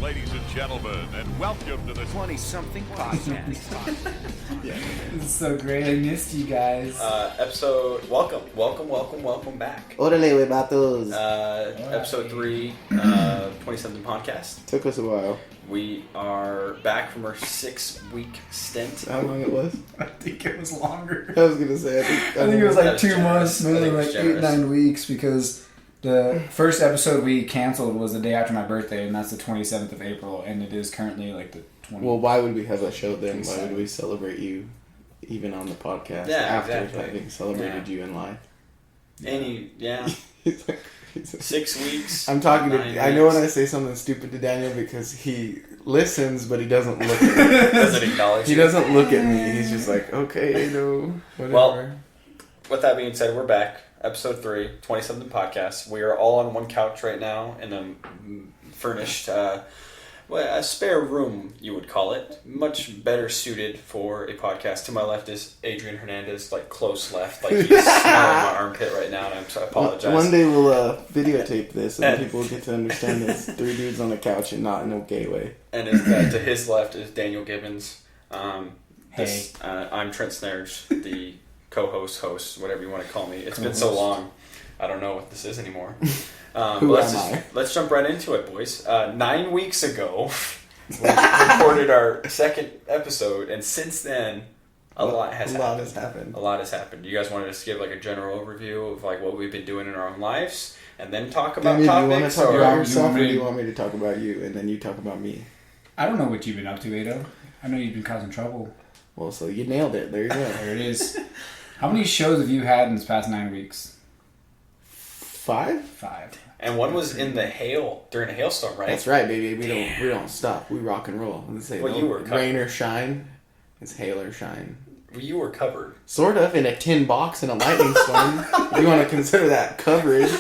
ladies and gentlemen, and welcome to the 20-something podcast. Yeah. This is so great. I missed you guys. Welcome back. Orale, vatos. Episode 3, 20-something podcast. Took us a while. We are back from our 6-week stint. How long it was? I think it was longer. I was gonna say. I think it was like That's 2 generous. months, I maybe think like it's 8-9 weeks, because the first episode we canceled was the day after my birthday, and that's the 27th of April, and it is currently like the 20th. Well, why would we have a show then? Why would we celebrate you, even on the podcast? Yeah, after exactly. having celebrated you in life. Yeah. 6 weeks. I'm talking to. 9 I know when weeks. I say something stupid to Daniel because he listens, but he doesn't look at me. Doesn't acknowledge He you. doesn't look at me. He's just like, okay, no, whatever. Well, with that being said, we're back. Episode 3, 20-something podcast. We are all on one couch right now in a furnished, a spare room, you would call it. Much better suited for a podcast. To my left is Adrian Hernandez, like close left. Like he's smelling my armpit right now, and I apologize. One day we'll videotape this, and people will get to understand this. 3 dudes on the couch and not in a gay way. And to his left is Daniel Gibbons. I'm Trent Snarge, the co-host, whatever you want to call me. It's been so long, I don't know what this is anymore. Let's jump right into it, boys. 9 weeks ago, we recorded our 2nd episode, and since then, a lot has happened. A lot has happened. You guys wanted us to give like a general overview of like what we've been doing in our own lives, and then talk about Daniel, topics. do you want to talk about yourself, or me- do you want me to talk about you, and then you talk about me? I don't know what you've been up to, Ado. I know you've been causing trouble. Well, so you nailed it. There you go. There it is. How many shows have you had in this past 9 weeks? 5? 5. And one was in the during a hailstorm, right? That's right, baby. We don't stop. We rock and roll. Let's say Well, you were rain or shine. It's hail or shine. You were covered. Sort of in a tin box in a lightning storm. If you want to consider that coverage.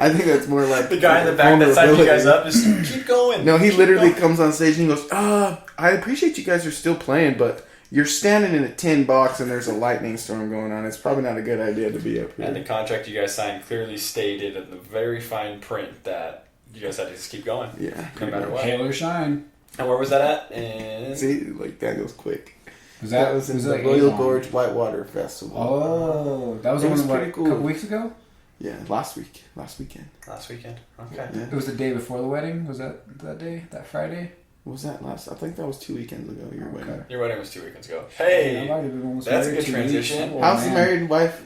I think that's more like The guy in the back that signed you guys up just keep going. No, he literally comes on stage and he goes, I appreciate you guys are still playing, but you're standing in a tin box and there's a lightning storm going on. It's probably not a good idea to be up here. And the contract you guys signed clearly stated in the very fine print that you guys had to just keep going. Yeah. No matter what. Hail or shine. And where was that at? In... See, like Daniel's quick. Was That was in the like Royal Avon? Gorge Whitewater Festival. Oh, that was It the was one pretty a cool. couple weeks ago? Yeah, last weekend. Last weekend. Okay. Yeah. It was the day before the wedding? Was that day? That Friday? What was that last? I think that was 2 weekends ago. Your wedding. Your wedding was 2 weekends ago. Yeah, Hey! I've already been almost That's a married good 2 weeks. transition. Oh, How's the man. married wife?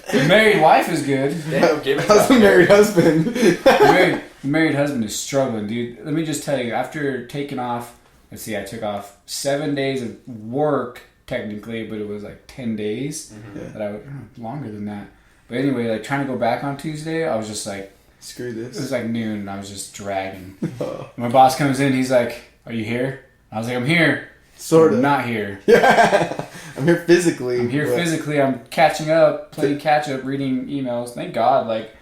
The married wife is good. Daniel Gibbons How's the got married husband? The married husband is struggling, dude. Let me just tell you, after taking off, I took off 7 days of work, technically, but it was like 10 days. Yeah. That I would, longer than that. But anyway, like trying to go back on Tuesday, I was just like, Screw it was this. like noon, and I was just dragging. Oh. My boss comes in, he's like, "Are you here?" I was like, "I'm here." Sort of. I'm not here. Yeah. I'm here physically. I'm here but- physically. I'm catching up, playing catch up, reading emails. Thank God, like,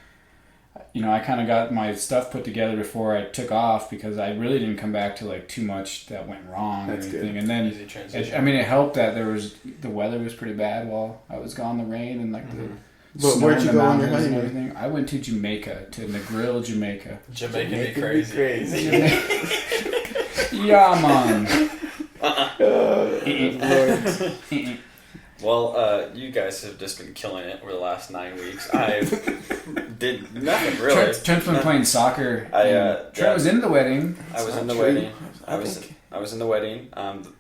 I kind of got my stuff put together before I took off, because I really didn't come back to like too much that went wrong That's or good. anything. And then, Easy transition. it helped that the weather was pretty bad while I was gone, the rain and like the But snow where'd in you the go on your mountains and honeymoon? everything. I went to Jamaica, to Negril, Jamaica. Jamaican be Jamaican crazy. be crazy. Yeah, man. Lord. Well, you guys have just been killing it over the last 9 weeks. I did nothing really. Trent's been playing soccer. Trent yeah. was in the wedding. I was Not in the true. wedding. I think- I was in the wedding.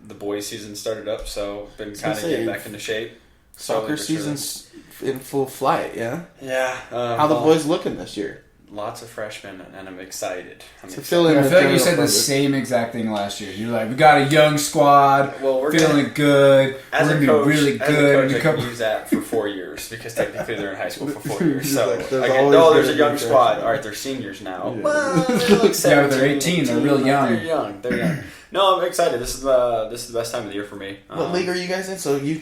The boys' season started up, so been gonna kind of say, getting back into shape. Slowly Soccer but surely. season's in full flight, yeah? Yeah. How the boys looking this year? Lots of freshmen, and I'm excited. To fill in I the feel like you general said the public. same exact thing last year. You're like, we got a young squad, Well, we're feeling good, As we're a gonna coach, be really as a good. coach, I can use that for 4 years because technically they're in high school for 4 years. He's So like, there's I get, always there's a gonna young be squad. freshmen. All right, they're seniors now. Yeah. Well, they're like Yeah, but they're 17, 18, they're real young. They're young. No, I'm excited. This is the best time of the year for me. What league are you guys in? So you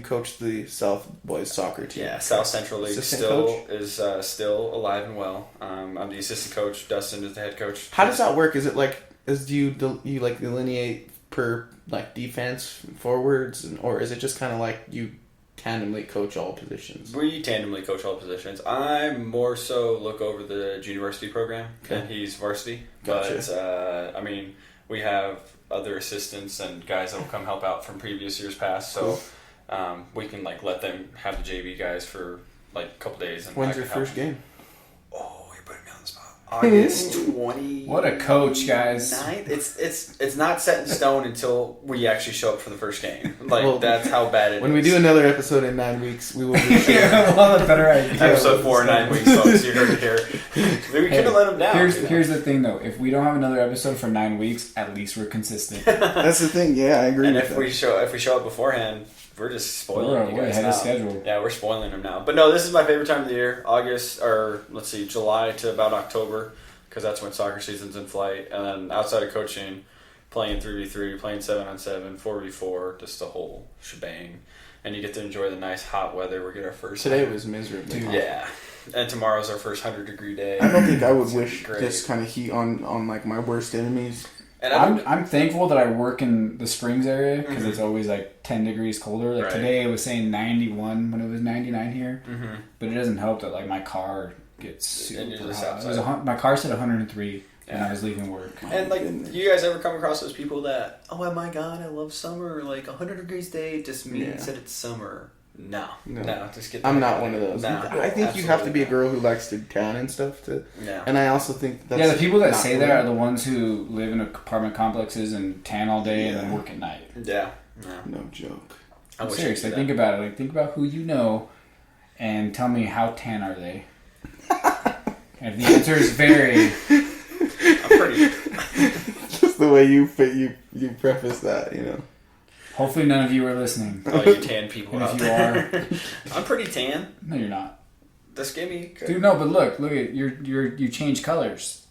coach the South boys soccer team. Yeah, South Central League Assistant is still alive and well. I'm the assistant coach. Dustin is the head coach. How does that work? Is it like do you like delineate per like defense forwards, or is it just kind of like you tandemly coach all positions? We tandemly coach all positions. I more so look over the junior varsity program, and he's varsity. Gotcha. But, I mean, we have other assistants and guys that will come help out from previous years past, so we can, like, let them have the JV guys for, like, a couple days. And When's your first game? Oh, you're putting me on the spot. August 20. What a coach, guys. It's not set in stone until we actually show up for the first game. Like, Well, that's how bad it is. When we do another episode in 9 weeks, we will be sure. Yeah, we'll have a better idea. Episode 4 in 9 weeks, folks. You heard it here. We could have let them down. Here's the thing, though. If we don't have another episode for 9 weeks, at least we're consistent. That's the thing. Yeah, I agree. And with if that. we show up beforehand, we're just spoiling you We're guys ahead now. of schedule. Yeah, we're spoiling them now. But no, this is my favorite time of the year. July to about October, because that's when soccer season's in flight. And then outside of coaching, playing 3v3, playing 7-on-7, 4v4, just the whole shebang. And you get to enjoy the nice hot weather. We get our first. Today was miserably hot. Yeah. And tomorrow's our first 100-degree day. I don't think I would It's wish great. this kind of heat on like my worst enemies. And I'm thankful that I work in the Springs area because it's always like 10 degrees colder. Like Right. today it was saying 91 when it was 99 here. Mhm. But it doesn't help that like my car gets And you're super just hot. It was outside. my car said 103 when Yeah. I was leaving work. And like, goodness. you guys ever come across those people that, oh my god, I love summer. Like 100 degrees day just means that it's summer. No, just get. I'm not one of those. No, I think you have to be a absolutely girl who likes to tan and stuff. Yeah. And I also think that's Yeah, the people that not say really- that are the ones who live in apartment complexes and tan all day and then work at night. Yeah. No joke. I wish I Seriously, could do think that. about it. Like, think about who you know, and tell me how tan are they. And if the answer is very, I'm pretty. Just the way you preface that, you know. hopefully none of you are listening. Oh, you tan people And out if you there. I'm pretty tan. No, you're not. Just give me. Dude, no, but look at you change colors.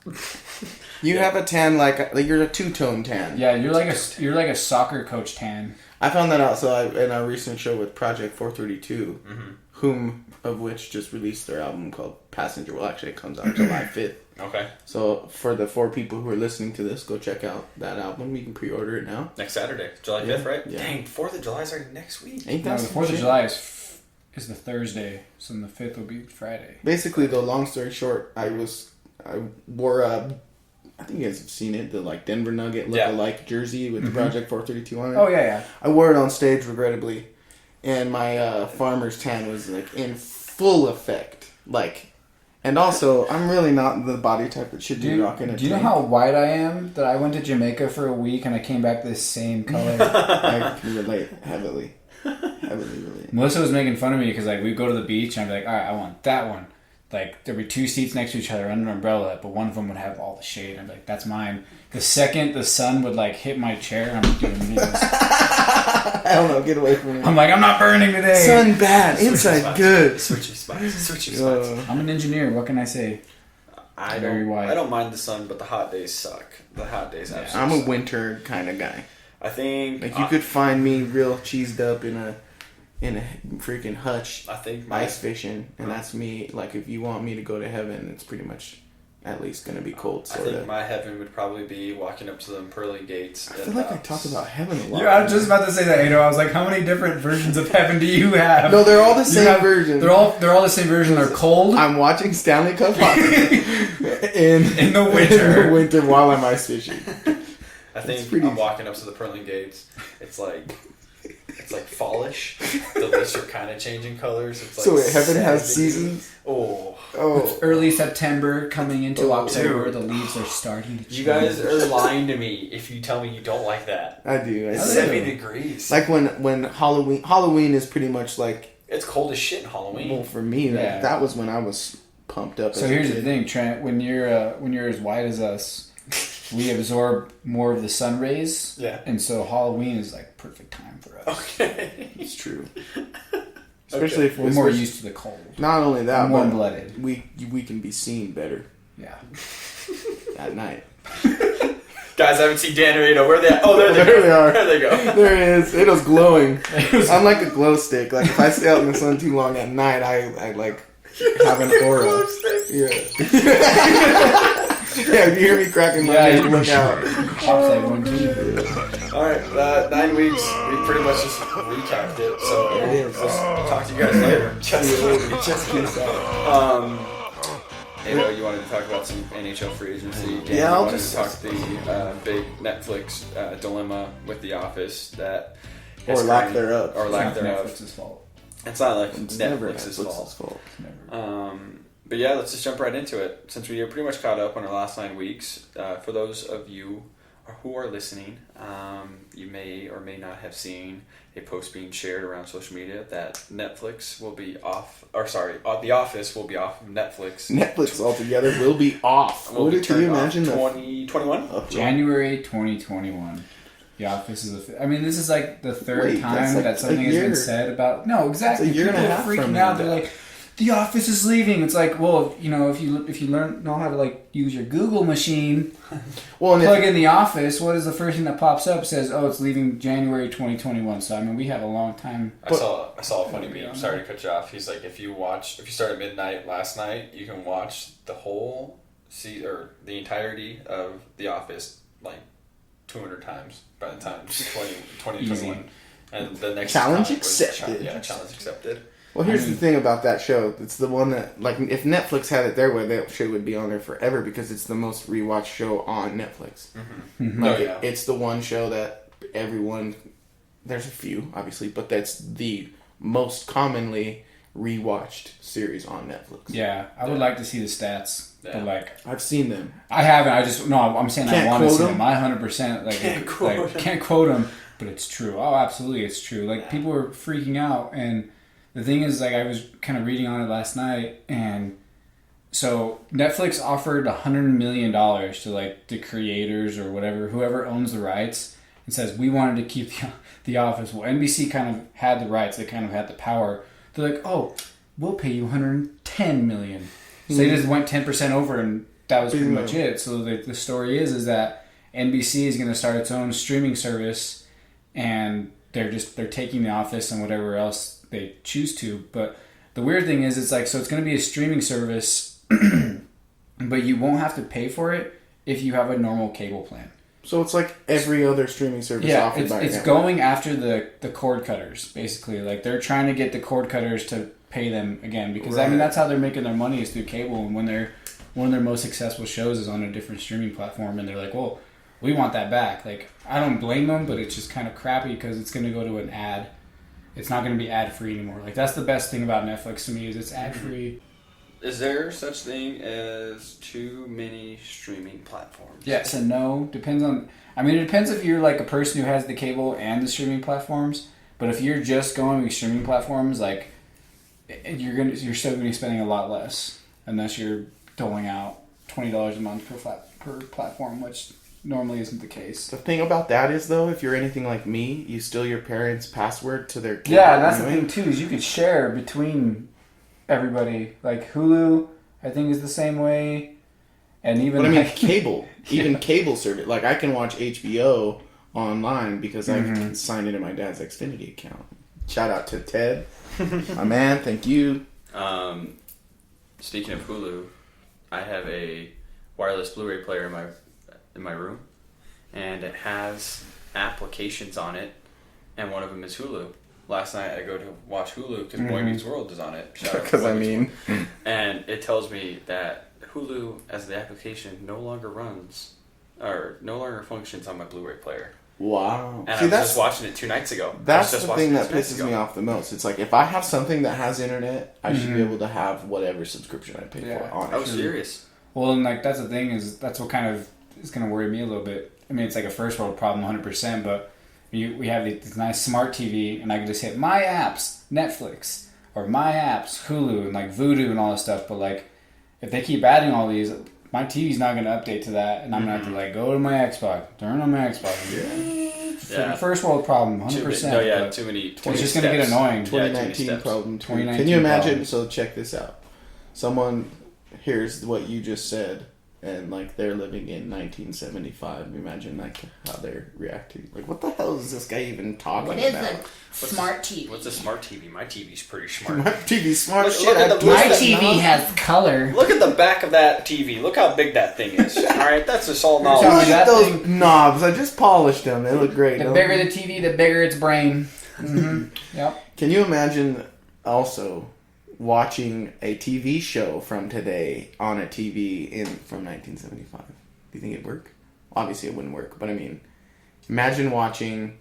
You have a tan like you're a two-tone tan. Yeah, you're like a soccer coach tan. I found that out. So in our recent show with Project 432, whom of which just released their album called Passenger. Well, actually, it comes out July 5th. Okay. So for the 4 people who are listening to this, go check out that album. You can pre-order it now. Next Saturday, July 5th, Yeah. right? Yeah. Dang, 4th of July is already next week. Ain't No, that the some 4th of shit? July is the Thursday, so then the 5th will be Friday. Basically, though, long story short, I wore a, I think you guys have seen it, the like Denver Nugget look-alike jersey with the Project 432 on it. Oh yeah. I wore it on stage, regrettably, and my farmer's tan was like in full effect. Like, and also, I'm really not the body type that should be rocking a Do you know tank. how white I am? That I went to Jamaica for a week and I came back the same color. I can relate heavily relate. Melissa was making fun of me because like we'd go to the beach and I'd be like, all right, I want that one. Like there'd be 2 seats next to each other under an umbrella, but one of them would have all the shade. I'd be like, that's mine. The second the sun would like hit my chair, I'm doing this. I don't know, get away from me. I'm like, I'm not burning today. Sun bad, inside spots. good. Switchy spots. I'm an engineer. What can I say? Very white. I don't mind the sun, but the hot days suck. The hot days absolutely I'm a suck. winter kind of guy. I think Like you could find me real cheesed up in a freaking hutch I think ice fishing, and that's me. Like if you want me to go to heaven, it's pretty much at least gonna be cold. I Sort think of. my heaven would probably be walking up to them pearly gates. I feel like I talk about heaven a lot. Yeah, I was just about to say that. I was like, how many different versions of heaven do you have? No, they're all the You same have- version. They're all the same version. They're cold I'm watching Stanley Cup hockey in the winter. in the winter while I'm ice fishing. I think pretty- I'm walking up to the pearly gates. It's like fallish. The leaves are kind of changing colors. It's like So wait, heaven has 70. seasons. Oh, Oh, Early September, coming into Oh, October, dude. the leaves are starting to change. you guys are lying to me if you tell me you don't like that. I do. I It's do. 70 degrees. Like when Halloween is pretty much like, It's cold as shit in Halloween. well, for me Yeah. that was when I was pumped up. So as a here's the kid. thing, Trent. When you're as white as us, we absorb more of the sun rays. Yeah. And so Halloween is like perfect time for us. Okay. It's true. Especially if We're more used to the cold. Not only that, Warm but blooded. we can be seen better Yeah. at night. Guys, I haven't seen Dan or Ada. Where are they at? Oh, there they There go. they are. There they go. There it is. It was glowing. I'm like a glow stick. Like if I stay out in the sun too long at night, I like have an aura. Glow stick. Yeah. Yeah, if you hear me cracking my neck, look out. Pops like one too. All right, 9 weeks. We pretty much just recapped it. So It is. we'll talk to you guys later. Just peace out. You wanted to talk about some NHL free agency. Dan, Yeah, you I'll wanted just- to talk the big Netflix dilemma with The Office that Or has lack kind- thereof. or lack It's not thereof. Netflix's fault. It's not like It's never Netflix's Netflix's fault. fault. But yeah, let's just jump right into it. Since we are pretty much caught up on our last 9 weeks, for those of you who are listening, you may or may not have seen a post being shared around social media that Netflix will be off, or sorry, The Office will be off of Netflix. Netflix altogether will be off. Will be Can you turned off imagine that? 2021? January 2021. The Office is this is like the third Wait, that's time like that something a has been year. said about. No, exactly. It's a year and a People are half freaking from out. now. They're like, The Office is leaving. It's like, well, if you know how to like use your Google machine, Well, and plug in The Office. What is the first thing that pops up? Says, oh, it's leaving January 2021. So I mean, we have a long time. I saw a funny But- meme. Sorry to cut you off. He's like, if you start at midnight last night, you can watch the whole or the entirety of The Office like 200 times by the time 2021. And the next Challenge time was accepted. challenge accepted. Well, here's the thing about that show. It's the one that, like, if Netflix had it their way, that show would be on there forever because it's the most rewatched show on Netflix. Mm-hmm. Like, Oh, yeah. it's the one show that everyone, there's a few, obviously, but that's the most commonly rewatched series on Netflix. Yeah, I would like to see the stats, Yeah. but like I've seen them. I haven't. I'm saying Can't I want to quote see them? them. I 100% like can't quote them, but it's true. Oh, absolutely, it's true. Like people were freaking out, and the thing is, like I was kind of reading on it last night, and so Netflix offered $100 million to like the creators or whoever owns the rights, and says we wanted to keep the Office. Well, NBC kind of had the rights. They kind of had the power. They're like, oh, we'll pay you $110 million. So they just went 10% over, and that was pretty much it. So the story is that NBC is going to start its own streaming service, and they're taking The Office and whatever else they choose to. But the weird thing is, it's going to be a streaming service, but you won't have to pay for it if you have a normal cable plan. So it's like every other streaming service Yeah, offered by a it's network. going after the cord cutters, basically. Like, they're trying to get the cord cutters to pay them again, because I mean, Right. that's how they're making their money, is through cable. And when one of their most successful shows is on a different streaming platform, and they're like, well, we want that back. Like, I don't blame them, but it's just kind of crappy because it's going to go to an ad. It's not going to be ad free anymore. Like, that's the best thing about Netflix to me, is it's ad free. Is there such thing as too many streaming platforms? Yes and no. Depends on. I mean, it depends if you're like a person who has the cable and the streaming platforms. But if you're just going with streaming platforms, like you're still gonna be spending a lot less unless you're doling out $20 a month per platform, which normally isn't the case. The thing about that is, though, if you're anything like me, you steal your parents' password to their cable. Yeah, and that's the anyway. thing too, is you could share between everybody. Like Hulu, I think, is the same way, and even But I mean, like, cable, even cable service. Like, I can watch HBO online because I've signed into my dad's Xfinity account. Shout out to Ted, my man. Thank you. Speaking of Hulu, I have a wireless Blu-ray player in my room, and it has applications on it, and one of them is Hulu. Last night I go to watch Hulu because Boy Meets World is on it. Shout out to Because Boy I Meets mean, World. And it tells me that Hulu, as the application, no longer runs or no longer functions on my Blu-ray player. wow. And See, I was that's just watching it 2 nights ago. that's the thing that pisses me off the most. It's like, if I have something that has internet, I should be able to have whatever subscription I pay Yeah. for on it. I was serious. well, and like that's the thing, is that's what kind of is going to worry me a little bit. I mean, it's like a first world problem, 100%, but we have this nice smart TV, and I can just hit my apps, Netflix, or my apps, Hulu, and like Vudu and all this stuff. But like, if they keep adding all these, my TV's not going to update to that, and I'm going to have to like go to my Xbox, turn on my Xbox. Yeah. First world problem, 100%. Too many. It's just going to get annoying. 2019 steps. problem. 2019 Can you imagine? problem. So check this out. Someone hears what you just said and like they're living in 1975. Imagine like how they're reacting. Like, what the hell is this guy even talking What is about? a smart TV? What's a smart TV? My TV's pretty smart. My TV's smart Look- shit. look at I the- twist My that TV knob. has color. Look at the back of that TV. Look how big that thing is. All right, that's just all telling knowledge. me Look at that those thing- knobs. I just polished them. They look great. The don't bigger they? the TV, the bigger its brain. Mm-hmm. Yep. Can you imagine also watching a TV show from today on a TV from 1975? Do you think it'd work? Obviously, it wouldn't work. But I mean, imagine watching,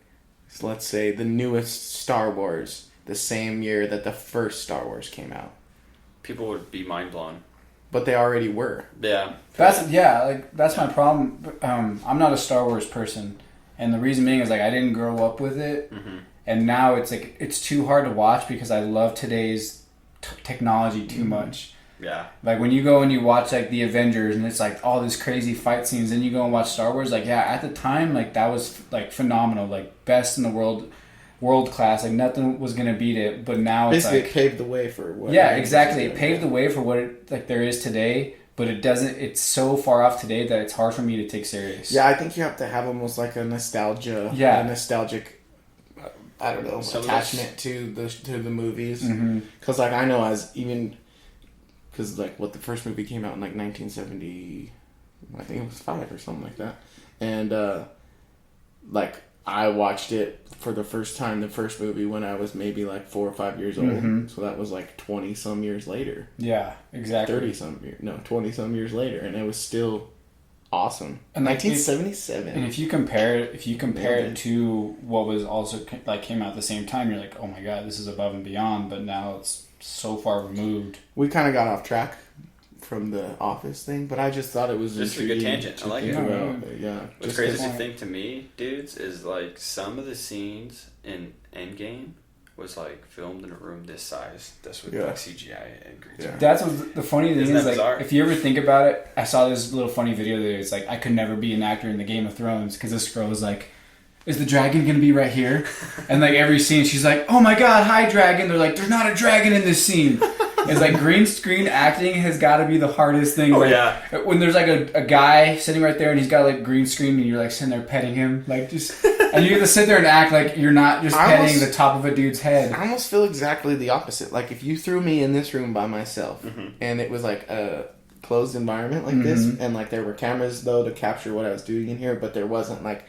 let's say, the newest Star Wars the same year that the first Star Wars came out. People would be mind blown. But they already were. Yeah. That's my problem. I'm not a Star Wars person, and the reason being is like I didn't grow up with it, and now it's like it's too hard to watch because I love today's technology too much. Yeah. Like when you go and you watch like the Avengers and it's like all this crazy fight scenes, then you go and watch Star Wars. Like at the time, like that was like phenomenal, like best in the world class. Like nothing was gonna beat it. But now it's Basically, like it paved the way for what. yeah, exactly. It paved the way for what it, like there is today, but it doesn't. It's so far off today that it's hard for me to take serious. Yeah, I think you have to have almost like a nostalgia. Yeah. A nostalgic. I don't know, Some of attachment to the movies. Because like I know because like what the first movie came out in like 1970, I think it was 5 or something like that, and like I watched it for the first time, the first movie, when I was maybe like 4 or 5 years old. So that was like 20 some years later. Yeah, exactly. 20 some years later, and it was still awesome. And like 1977. And if you compare it to what was also like came out at the same time, you're like, oh my god, this is above and beyond. But now it's so far removed. We kind of got off track from the Office thing, but I just thought it was Just a good intriguing tangent. to I like think it. about. Yeah. What's Just crazy 'cause- to think to me, dudes, is like some of the scenes in Endgame was like filmed in a room this size. That's with Yeah. like CGI and green screen. Yeah. That's what the funny thing Isn't is. that Like, bizarre? if you ever think about it, I saw this little funny video that it's like I could never be an actor in the Game of Thrones because this girl was like, "Is the dragon gonna be right here?" And like every scene, she's like, "Oh my god, hi dragon!" They're like, "There's not a dragon in this scene." It's like green screen acting has got to be the hardest thing. Oh, like, yeah. When there's like a guy sitting right there and he's got like green screen and you're like sitting there petting him, like just, and you have to sit there and act like you're not just I petting almost- the top of a dude's head. I almost feel exactly the opposite. Like if you threw me in this room by myself and it was like a closed environment like this, and like there were cameras though to capture what I was doing in here, but there wasn't like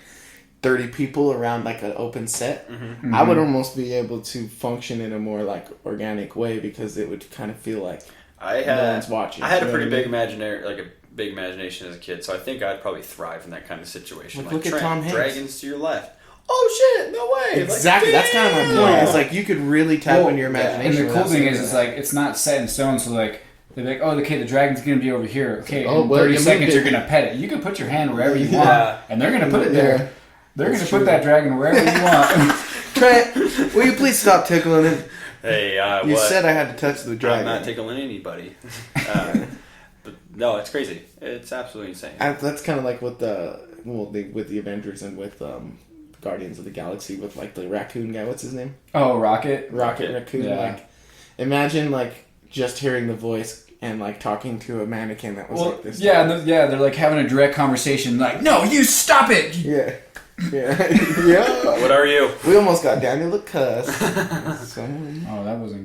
30 people around like an open set, I would almost be able to function in a more like organic way because it would kind of feel like no one's watching. I had a You know pretty what I big imaginary, like a big imagination as a kid, so I think I'd probably thrive in that kind of situation. Look at Trent, Tom Hanks. dragons to your left. Oh shit! No way! Exactly. Like, That's kind of my damn! point. It's like you could really tap into your imagination. And the cool without thing saying is, it's that. like it's not set in stone. So like they're like, oh, okay, the dragon's gonna be over here. Okay, Oh, in well, 30 you seconds moved you're it. gonna pet it. You can put your hand wherever you Yeah. want, and they're gonna put it there. Yeah. They're That's gonna true. put that dragon wherever you want. Trent, will you please stop tickling it? Hey, You what? said I had to touch the I'm dragon. not tickling anybody. But no, it's crazy. It's absolutely insane. That's kind of like with with the Avengers and with Guardians of the Galaxy with like the raccoon guy. What's his name? Oh, Rocket. Rocket Raccoon. Yeah. Like, imagine like just hearing the voice and like talking to a mannequin that was Well, like this. yeah, they're like having a direct conversation. Like, no, you stop it. Yeah. Yeah. Yeah. What are you? We almost got Daniel the cuss. Someone. Oh, that wasn't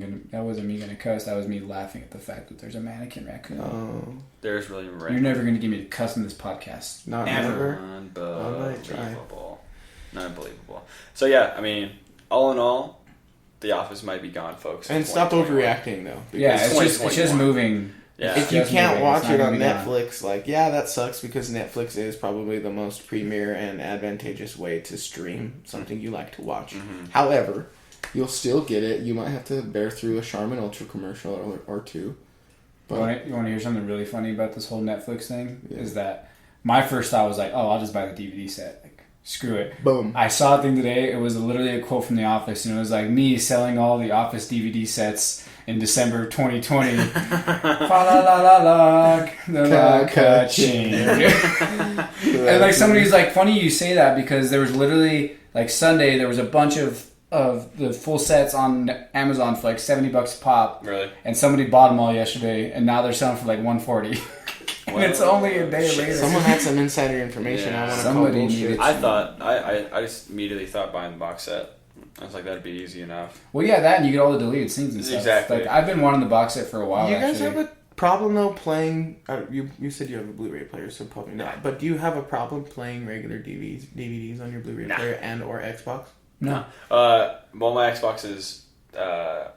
me gonna cuss. That was me laughing at the fact that there's a mannequin raccoon. Oh, There's really You're never gonna get me to cuss in this podcast. not Ever. never. Unbelievable. Unbelievable. So yeah, I mean, all in all, The Office might be gone, folks. in And stop 2021. overreacting though. Yeah, It's it's just 2021. moving. Yeah. If you Just can't moving. watch It's not it on gonna be gone. Netflix, like, yeah, that sucks because Netflix is probably the most premier and advantageous way to stream something you like to watch. However, you'll still get it. You might have to bear through a Charmin Ultra commercial or two. You want to hear something really funny about this whole Netflix thing? Yeah. Is that my first thought was like, oh, I'll just buy the DVD set. Like, screw it. Boom. I saw a thing today. It was literally a quote from The Office, and it was like me selling all the Office DVD sets in December of 2020. Fa la la la la, the ka-ching. And like somebody's like, funny you say that because there was literally like Sunday there was a bunch of the full sets on Amazon for like $70 a pop, Really? and somebody bought them all yesterday, and now they're selling for like $140. And it's only a day later. Someone had some insider information. Yeah. I want to Somebody call bullshit. needed- I thought I just immediately thought buying the box set. I was like, that'd be easy enough. Well, yeah, that and you get all the deleted scenes and stuff. Exactly. Like I've been wanting the box set for a while. You guys actually. have a problem though playing? You said you have a Blu-ray player, so probably not. But do you have a problem playing regular DVDs on your Blu-ray Nah. player and or Xbox? No. Well, my Xbox is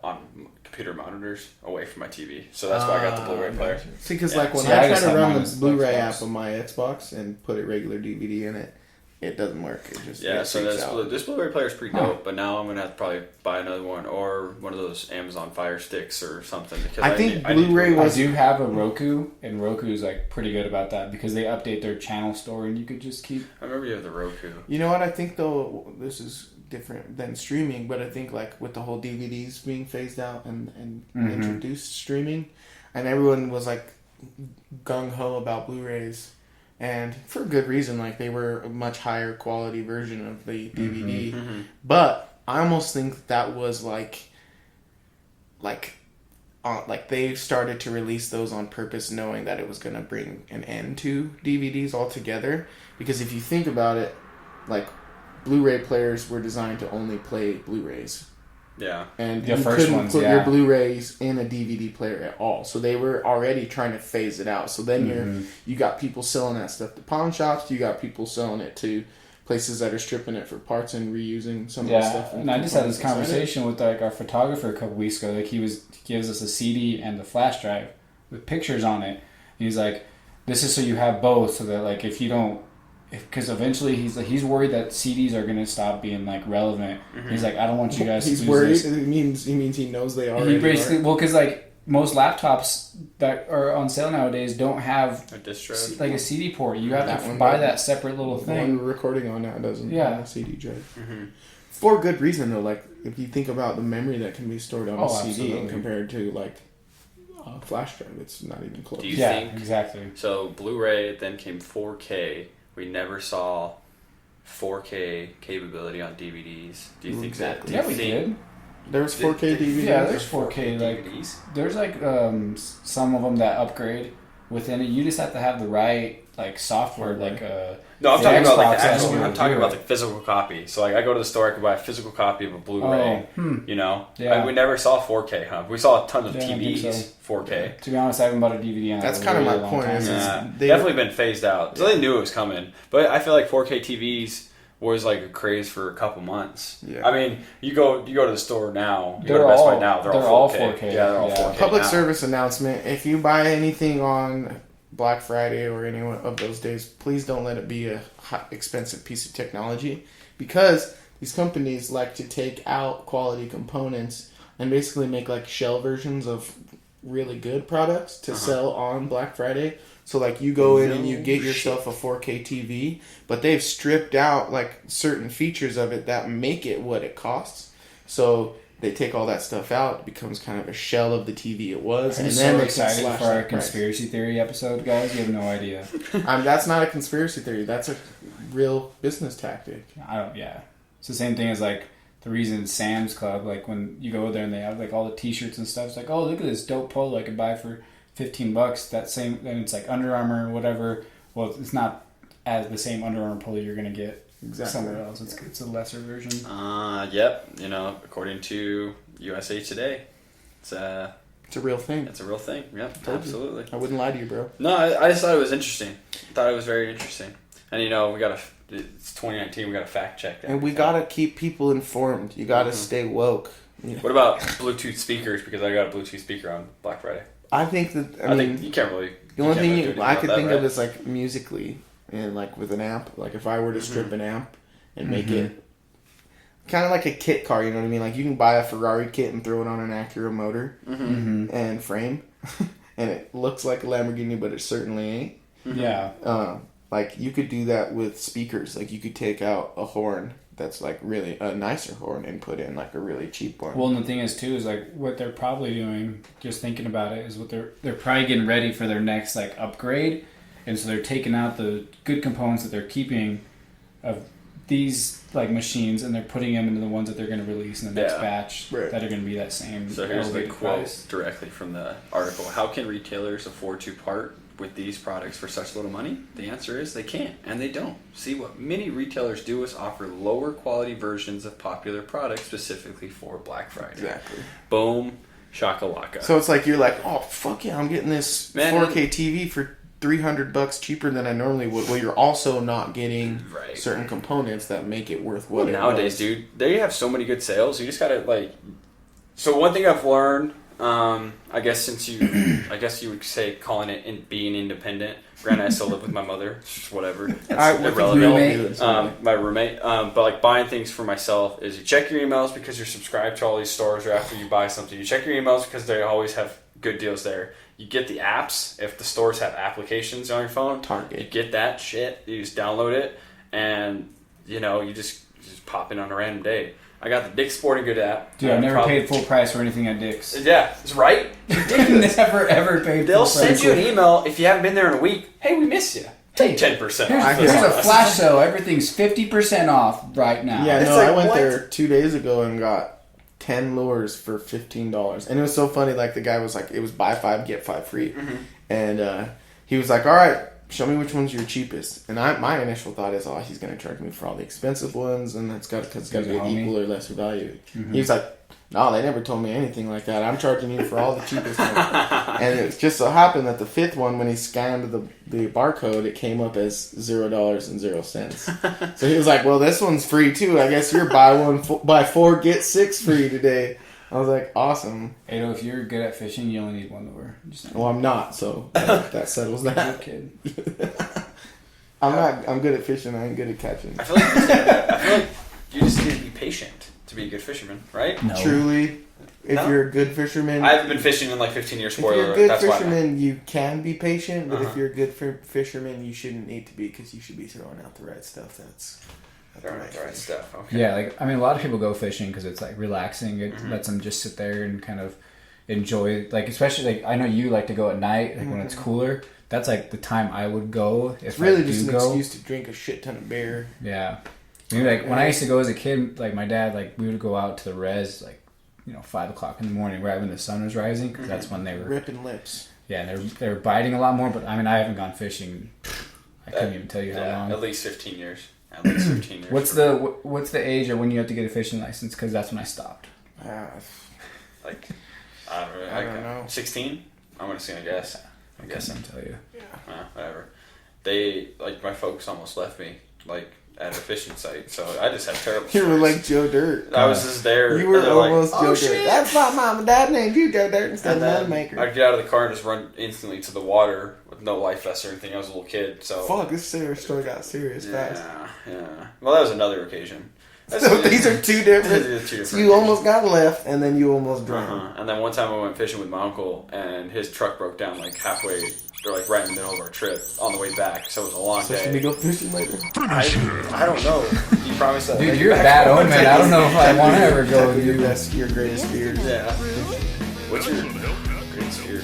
on computer monitors away from my TV, so that's why I got the Blu-ray player. See, because Yeah. like when See, I I try just to have run mine the as Blu-ray Xbox. app on my Xbox and put a regular DVD in it, it doesn't work. It just Yeah, it so freaks out. this Blu-ray player is pretty Huh. dope, but now I'm gonna have to probably buy another one or one of those Amazon Fire Sticks or something because I think need Blu-ray I was- do have a Roku, and Roku's like pretty good about that because they update their channel store, and you could just keep. I remember you have the Roku. You know what I think though? This is different than streaming, but I think like with the whole DVDs being phased out and Mhm. introduced streaming, and everyone was like gung ho about Blu-rays, and for good reason. Like they were a much higher quality version of the DVD, but I almost think that was like they started to release those on purpose, knowing that it was going to bring an end to DVDs altogether. Because if you think about it, like Blu-ray players were designed to only play Blu-rays, Yeah. and The you first couldn't ones, put yeah. your Blu-rays in a DVD player at all. So they were already trying to phase it out. So then you got people selling that stuff to pawn shops. You got people selling it to places that are stripping it for parts and reusing some of the Yeah, stuff. and I just had this components inside it. conversation with like our photographer a couple weeks ago. Like he gives us a CD and the flash drive with pictures on it. And he's like, "This is so you have both, so that like if you don't." Because eventually he's worried that CDs are gonna stop being like relevant. He's like, I don't want you guys. He's to lose worried. this. It means he knows they already. He basically are. because like most laptops that are on sale nowadays don't have A disc drive. like a CD port. You have That to one buy doesn't. that separate little The one thing. we're recording on now doesn't Yeah. have a CD drive. For good reason though. Like if you think about the memory that can be stored on a Oh, CD absolutely. and compared to like a flash drive, it's not even close. Do you Yeah, think exactly. so? Blu-ray, then came 4K. We never saw 4K capability on DVDs. Do you think that? Exactly. Do you Yeah, we think did. There was 4K DVDs. Yeah, there's 4K. Like DVDs? there's like some of them that upgrade within it. You just have to have the right like software, like No, I'm the talking about like Xbox the has actual. to I'm talking do about it. the physical copy. So like, I go to the store, I can buy a physical copy of a Blu-ray. You know, Yeah. Like, we never saw 4K, huh? We saw a ton of Yeah, I don't think TVs so. 4K. To be honest, I haven't bought a DVD on. That's a kind of really my long point, time. is Yeah, they- definitely been phased out. So they knew it was coming, but I feel like 4K TVs was like a craze for a couple months. Yeah. I mean, you go to the store now. You They're go to Best all- Buy now. They're they're all all 4K. 4K. Yeah, they're all Yeah. 4K. Public now. service announcement: if you buy anything on Black Friday or any one of those days, please don't let it be a expensive piece of technology, because these companies like to take out quality components and basically make like shell versions of really good products to sell on Black Friday. So like you go in and you get yourself a 4K TV, but they've stripped out like certain features of it that make it what it costs. So they take all that stuff out, it becomes kind of a shell of the TV it was, I'm and so then they can excited slash for our that price. conspiracy theory episode, guys. You have no idea. That's not a conspiracy theory. That's a real business tactic. Yeah. It's the same thing as like the reason Sam's Club, like when you go there and they have like all the t-shirts and stuff, it's like, oh, look at this dope polo I could buy for $15. That same, and it's like Under Armour or whatever. Well, it's not as the same Under Armour polo you're gonna get somewhere else. It's a lesser version. Yep. You know, according to USA Today, it's a real thing. It's a real thing. Yep. Told you. Absolutely. I wouldn't lie to you, bro. No, I just thought it was interesting. Thought it was very interesting. And you know, it's 2019. We got to fact check that. And we gotta keep people informed. You gotta stay woke. What about Bluetooth speakers? Because I got a Bluetooth speaker on Black Friday. I think that. I think you can't really. The only thing do anything I about could that, think right? of is like musically, and like with an amp. Like if I were to strip an amp and make it kind of like a kit car, you know what I mean? Like you can buy a Ferrari kit and throw it on an Acura motor and frame, and it looks like a Lamborghini, but it certainly ain't. Yeah. Like you could do that with speakers. Like you could take out a horn that's like really a nicer horn and put in like a really cheap one. Well, and the thing is too is like what they're probably doing. Just thinking about it is what they're probably getting ready for their next like upgrade, and so they're taking out the good components that they're keeping of these like machines, and they're putting them into the ones that they're going to release in the next batch Right. that are going to be that same. So here's the elevated quote price. directly from the article: "How can retailers afford to part with these products for such little money? The answer is they can't, and they don't. See, what many retailers do is offer lower quality versions of popular products specifically for Black Friday. Exactly. Boom, shakalaka. So it's like you're like, oh fuck yeah, I'm getting this 4K TV for $300 cheaper than I normally would. Well, you're also not getting certain components that make it worth what. Nowadays, dude, they have so many good sales. You just gotta like. So one thing I've learned. I guess I guess you would say calling it being independent. Granted, I still live with my mother. It's just whatever. That's irrelevant. My roommate. But like buying things for myself is you check your emails because you're subscribed to all these stores, or after you buy something, you check your emails because they always have good deals there. You get the apps if the stores have applications on your phone. Target. You get that shit. You just download it, and you just pop in on a random day. I got the Dick's Sporting Good app. Dude, I've never paid full price for anything at Dick's. Yeah, it's right. Ridiculous. Never ever paid. They'll send you an email if you haven't been there in a week. Hey, we missed you. Take 10% off. Here's a flash sale. Everything's 50% off right now. Yeah, no, I went there 2 days ago and got 10 lures for $15. And it was so funny. Like the guy was like, it was buy 5 get 5 free, and he was like, all right, show me which one's your cheapest. And my initial thought is, oh, he's going to charge me for all the expensive ones, and it's got to be equal or lesser value. He was like, no, they never told me anything like that. I'm charging you for all the cheapest ones. And it just so happened that the 5th one, when he scanned the barcode, it came up as $0.00. So he was like, well, this one's free too. I guess you're buy 4 get 6 free today. I was like, awesome. Hey, if you're good at fishing, you only need one lure. Well, I'm not, so that settles that. You're a kid. I'm good at fishing. I ain't good at catching. I feel like you just need to be patient to be a good fisherman, right? No. Truly, if you're a good fisherman, I haven't been fishing in like 15 years. Spoiler if you're a alert. good That's fisherman, you can be patient. But if you're a good fisherman, you shouldn't need to be, because you should be throwing out the right stuff. That's throwing out the right stuff. Okay. Yeah, like I mean, a lot of people go fishing because it's like relaxing. It lets them just sit there and kind of enjoy. Like especially like I know you like to go at night, like when it's cooler. That's like the time I would go. If it's really I just do an go. excuse to drink a shit ton of beer. Yeah. Maybe like when I used to go as a kid, like my dad, like we would go out to the res, like 5 o'clock in the morning, right when the sun was rising, because that's when they were ripping lips. Yeah, and they were biting a lot more. But I mean, I haven't gone fishing. I couldn't even tell you how long. At least 15 years. At least 15 years. What's the age of when you have to get a fishing license? Because that's when I stopped. Like I don't know. 16. I'm gonna say. I guess. I couldn't tell you. Whatever. They like my folks almost left me like at a fishing site, so I just have terrible. You were like Joe Dirt. I was just there. You were almost like, Joe Dirt. That's why mom and dad named you Joe Dirt instead of Mudmaker. I'd get out of the car and just run instantly to the water with no life vest or anything. I was a little kid, so. Fuck, this story got serious fast. Yeah. Well, that was another occasion. So these are two different. So you almost got left, and then you almost drowned. And then one time I went fishing with my uncle, and his truck broke down like halfway, or like right in the middle of our trip on the way back. So it was a long day. Should we go fishing later? I don't know. You promised that. Dude, you're a bad omen. I don't know if I want to ever go with you. Your greatest fear. Yeah. What's your greatest fear?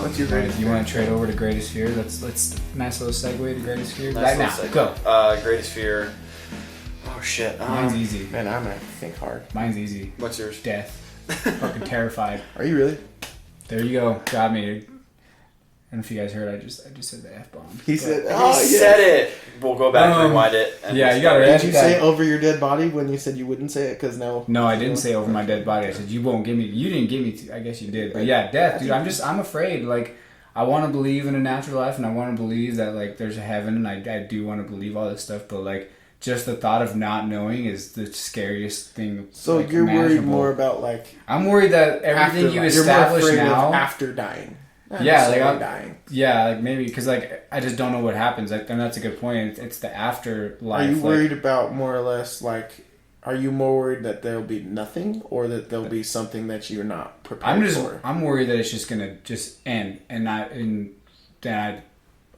What's your greatest? You want to trade over to greatest fear? Let's nice little segue to greatest fear. Nice right now, segue. go. Greatest fear. Oh shit. Mine's easy. Man, I'm gonna think hard. Mine's easy. What's yours? Death. Fucking terrified. Are you really? There you go. Got me. I don't know if you guys heard. I just said the F-bomb. He said. Oh, he said it. We'll go back and rewind it. And yeah, you got to. Did you say over your dead body when you said you wouldn't say it? Because now. No, I didn't say over my dead body. I said you won't give me. You didn't give me. I guess you did. But yeah, death, dude. I'm afraid. Like, I want to believe in a natural life, and I want to believe that like there's a heaven, and I do want to believe all this stuff. But like, just the thought of not knowing is the scariest thing. So like, you're imaginable. worried more about like. I'm worried that everything you establish now after dying. Yeah, like I'm dying. Yeah, like maybe because like I just don't know what happens. Like, and that's a good point. It's the afterlife. Are you worried about more or less like? Are you more worried that there'll be nothing, or that there'll be something that you're not prepared for? I'm worried that it's just gonna just end, and then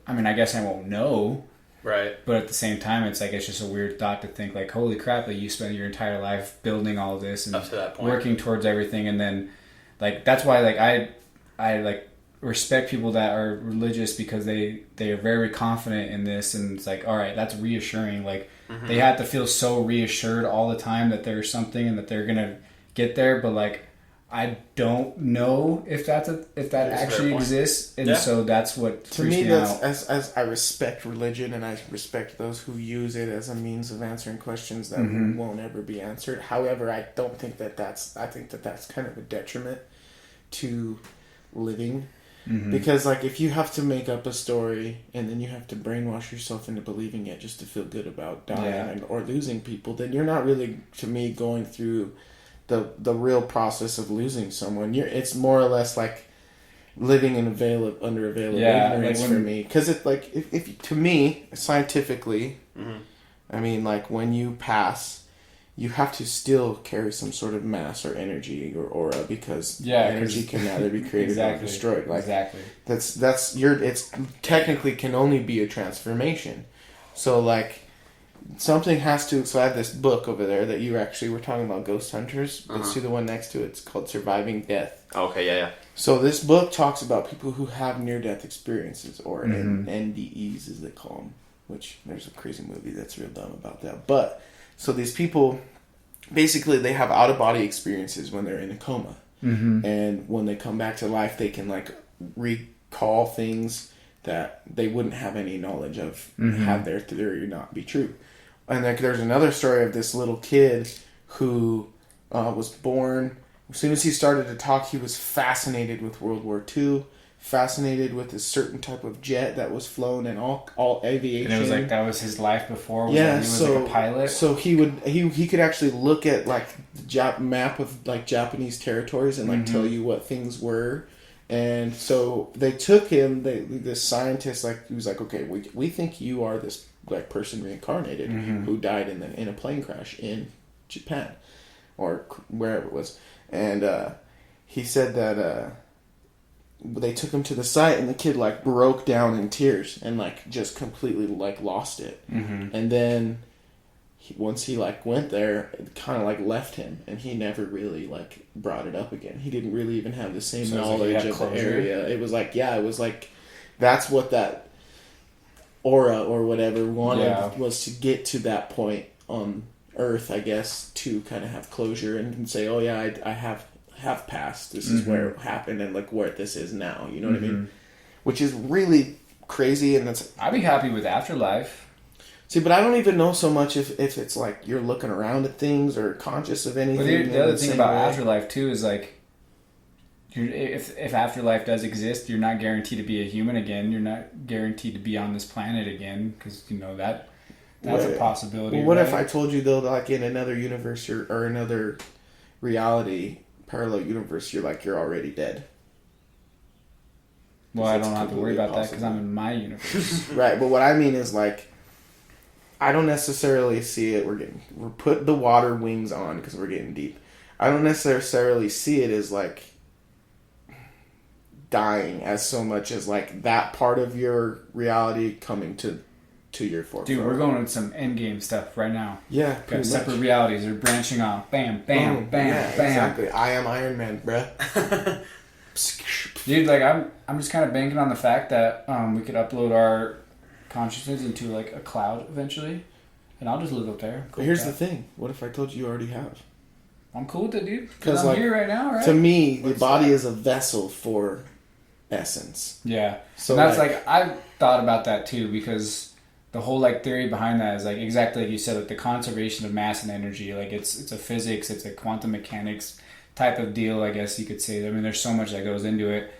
I mean, I guess I won't know. Right. But at the same time, it's like it's just a weird thought to think like, holy crap, like you spent your entire life building all this and up to that point, working towards everything, and then like that's why like I like respect people that are religious because they are very confident in this, and it's like, all right, that's reassuring. Like they have to feel so reassured all the time that there's something and that they're gonna get there. But like I don't know if that actually exists, and so that's what to me that's as I respect religion and I respect those who use it as a means of answering questions that won't ever be answered. However, I don't think that's kind of a detriment to living. Because like if you have to make up a story and then you have to brainwash yourself into believing it just to feel good about dying or losing people, then you're not really, to me, going through the real process of losing someone. It's more or less like living in under a veil of ignorance for me. Because it's like if to me scientifically, I mean like when you pass, you have to still carry some sort of mass or energy or aura because energy can neither be created or destroyed. Like it's technically can only be a transformation. So like something has to. So I have this book over there that you actually were talking about, Ghost Hunters. Let's see the one next to it. It's called Surviving Death. Okay, yeah. So this book talks about people who have near-death experiences, or NDEs as they call them. Which there's a crazy movie that's real dumb about that, but. So these people, basically, they have out-of-body experiences when they're in a coma. And when they come back to life, they can, like, recall things that they wouldn't have any knowledge of had their theory not be true. And like, there's another story of this little kid who was born. As soon as he started to talk, he was fascinated with World War II. Fascinated with a certain type of jet that was flown and all aviation. And it was like that was his life before. He was like a pilot. So he could actually look at like the map of like Japanese territories and like tell you what things were. And so they took him. This scientist he was like, okay, we think you are this like person reincarnated who died in a plane crash in Japan or wherever it was. And he said that. They took him to the site and the kid like broke down in tears and like just completely like lost it. And then once he like went there, it kind of like left him and he never really like brought it up again. He didn't really even have the same knowledge of the area. It was like that's what that aura or whatever wanted was to get to that point on Earth, I guess, to kind of have closure and say, oh yeah, I have passed. This is where it happened and like where this is now. You know what I mean? Which is really crazy, and that's. I'd be happy with Afterlife. See, but I don't even know so much if it's like you're looking around at things or conscious of anything. But the other thing about Afterlife too is like, if Afterlife does exist, you're not guaranteed to be a human again. You're not guaranteed to be on this planet again because that's a possibility. Well, what if I told you though, like in another universe or another reality? Parallel universe, you're already dead. Well, I don't have to worry about that because I'm in my universe. Right, but what I mean is like, I don't necessarily see it. We're put the water wings on because we're getting deep. I don't necessarily see it as like dying as so much as like that part of your reality coming to your forefront. Dude, we're going with some endgame stuff right now. Yeah, got separate realities. They're branching off. Bam, bam, bam, yeah, bam. Exactly. I am Iron Man, bruh. Dude, like I'm just kind of banking on the fact that we could upload our consciousness into like a cloud eventually, and I'll just live up there. Cool. Here's the thing: what if I told you already have? I'm cool with it, dude. Because I'm here right now, right? To me, the body is a vessel for essence. Yeah. So that's like I've thought about that too because. The whole like theory behind that is like exactly like you said, like the conservation of mass and energy. Like it's a physics, it's a quantum mechanics type of deal, I guess you could say. I mean, there's so much that goes into it.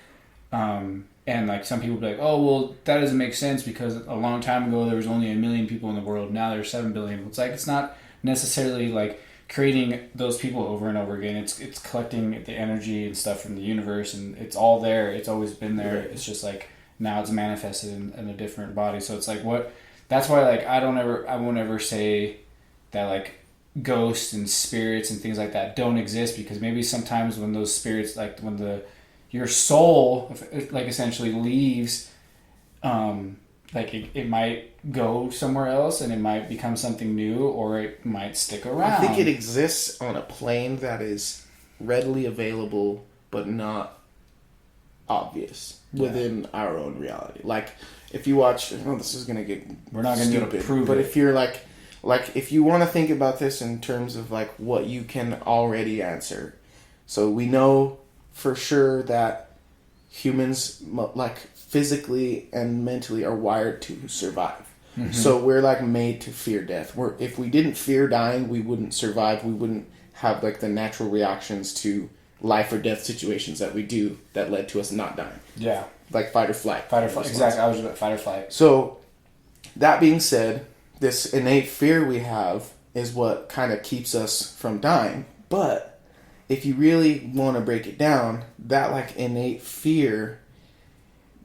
And like some people be like, oh well, that doesn't make sense because a long time ago there was only 1 million people in the world. Now there's 7 billion. It's like it's not necessarily like creating those people over and over again. It's collecting the energy and stuff from the universe, and it's all there. It's always been there. It's just like now it's manifested in a different body. So it's like what. That's why, like, I won't ever say that, like, ghosts and spirits and things like that don't exist because maybe sometimes when those spirits, like, when your soul, like, essentially leaves, like, it might go somewhere else and it might become something new or it might stick around. I think it exists on a plane that is readily available but not obvious within our own reality. Like, if you watch, this is gonna get we're not gonna stupid, be able to prove but it. if you're like if you want to think about this in terms of like what you can already answer, So we know for sure that humans, like, physically and mentally are wired to survive. Mm-hmm. So we're, like, made to fear death. If we didn't fear dying, we wouldn't survive. We wouldn't have, like, the natural reactions to life or death situations that we do that led to us not dying. Yeah. Like fight or flight. Fight or flight. Exactly. I was about fight or flight. So, that being said, this innate fear we have is what kind of keeps us from dying. But if you really want to break it down, that, like, innate fear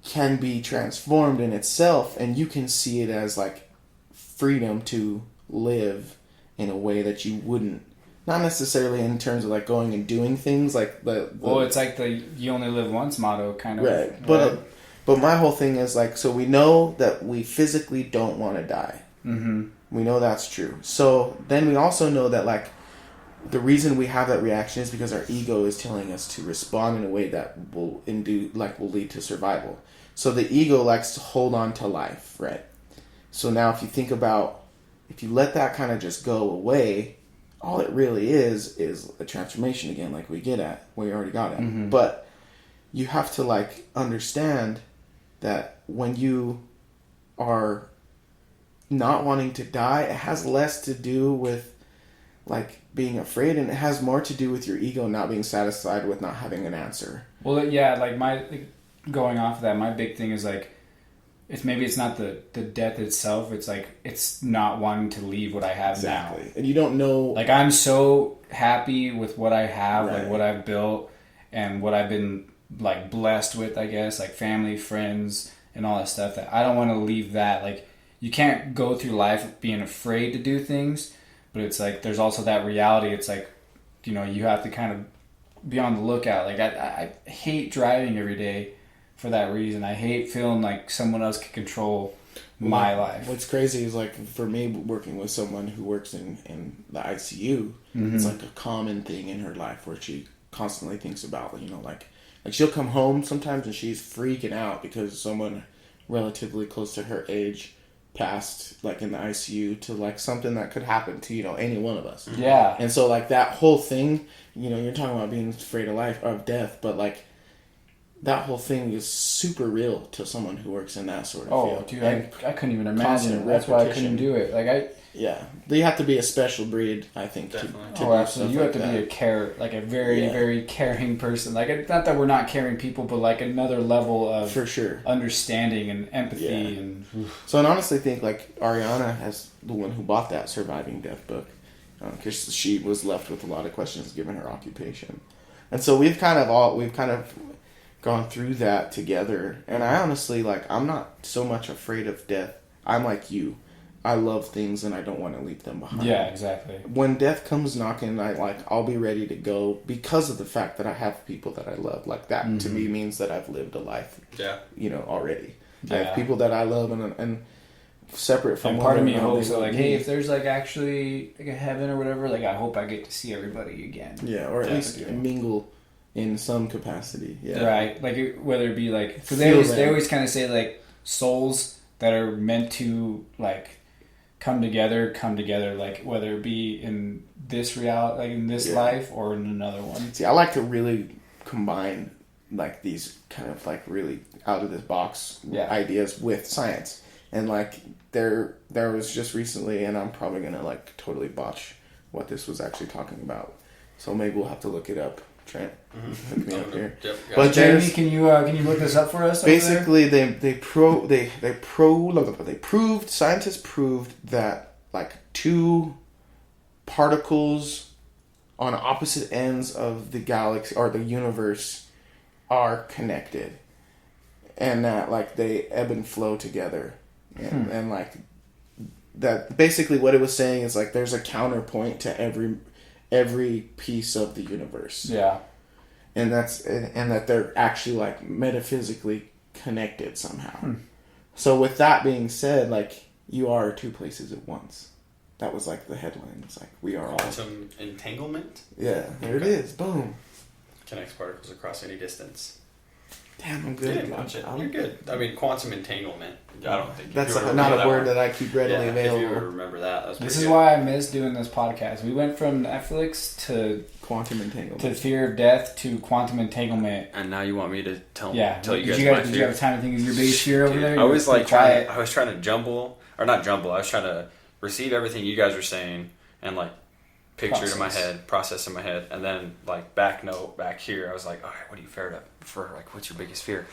can be transformed in itself, and you can see it as, like, freedom to live in a way that you wouldn't. Not necessarily in terms of, like, going and doing things like the well, it's like the "you only live once" motto, kind of. Right, but my whole thing is, like, so we know that we physically don't want to die. Mm-hmm. We know that's true. So then we also know that, like, the reason we have that reaction is because our ego is telling us to respond in a way that will lead to survival. So the ego likes to hold on to life, right? So now if you think about, if you let that kind of just go away, all it really is a transformation again, like we already got at. Mm-hmm. But you have to, like, understand that when you are not wanting to die, it has less to do with, like, being afraid, and it has more to do with your ego not being satisfied with not having an answer. Well, yeah, going off of that, my big thing is, like, it's not the death itself. It's like, it's not wanting to leave what I have now. And you don't know. Like, I'm so happy with what I have, right. Like what I've built and what I've been, like, blessed with, I guess, like family, friends, and all that stuff, that I don't want to leave that. Like, you can't go through life being afraid to do things, but it's like, there's also that reality. It's like, you know, you have to kind of be on the lookout. Like, I hate driving every day. For that reason, I hate feeling like someone else can control my life. What's crazy is, like, for me, working with someone who works in the ICU, mm-hmm. It's like a common thing in her life where she constantly thinks about, you know, like she'll come home sometimes and she's freaking out because someone relatively close to her age passed, like, in the ICU to, like, something that could happen to, you know, any one of us. Yeah. And so, like, that whole thing, you know, you're talking about being afraid of death, but, like, that whole thing is super real to someone who works in that sort of field. Dude, I couldn't even imagine. That's why I couldn't do it. Like, yeah, you have to be a special breed, I think. Definitely. To absolutely. You have to be a very, very caring person. Like, not that we're not caring people, but, like, another level of for sure understanding and empathy. Yeah. And so, I honestly think, like, Ariana has the one who bought that Surviving Death book, because she was left with a lot of questions given her occupation, and so we've kind of gone through that together. And I honestly, like, I'm not so much afraid of death. I'm like you. I love things and I don't want to leave them behind. Yeah, exactly. When death comes knocking, I'll be ready to go because of the fact that I have people that I love. Like, that mm-hmm. to me means that I've lived a life. Yeah. You know, already. Yeah. I have people that I love and separate from. And part of me hopes that, like, hey, if there's, like, actually, like, a heaven or whatever, like, I hope I get to see everybody again. Yeah, or at least mingle in some capacity. Yeah. Right. Like, whether it be, like, because they always kind of say, like, souls that are meant to, like, come together, like, whether it be in this reality, like, in this life, or in another one. See, I like to really combine, like, these kind of, like, really out of this box ideas with science. And, like, there was just recently, and I'm probably gonna, like, totally botch what this was actually talking about, so maybe we'll have to look it up. Trent, hook me up here. Yep, but Jamie, can you look this up for us? Basically, scientists proved that, like, two particles on opposite ends of the galaxy or the universe are connected, and that, like, they ebb and flow together, and like that. Basically, what it was saying is, like, there's a counterpoint to every piece of the universe. Yeah. And that they're actually, like, metaphysically connected somehow. So with that being said, like, you are two places at once. That was, like, the headline. It's like, we are all quantum entanglement. Yeah, there it is. Boom. Connects particles across any distance. Damn, I'm You good. didn't watch it. You're good. I mean, quantum entanglement. I don't think That's you would not remember a word one. that I keep readily If you would available. remember that, that's This pretty is good. why I miss doing this podcast. We went from Netflix to Quantum entanglement. fear of death to quantum entanglement. And now you want me to tell you Did guys my you fear? have time to think of your biggest fear over there? I was You were like quiet. I was trying to jumble, or not jumble. I was trying to receive everything you guys were saying and like picture it in my head, process in my head, and then like back here. I was like, all right, what are you afraid of? Like, what's your biggest fear?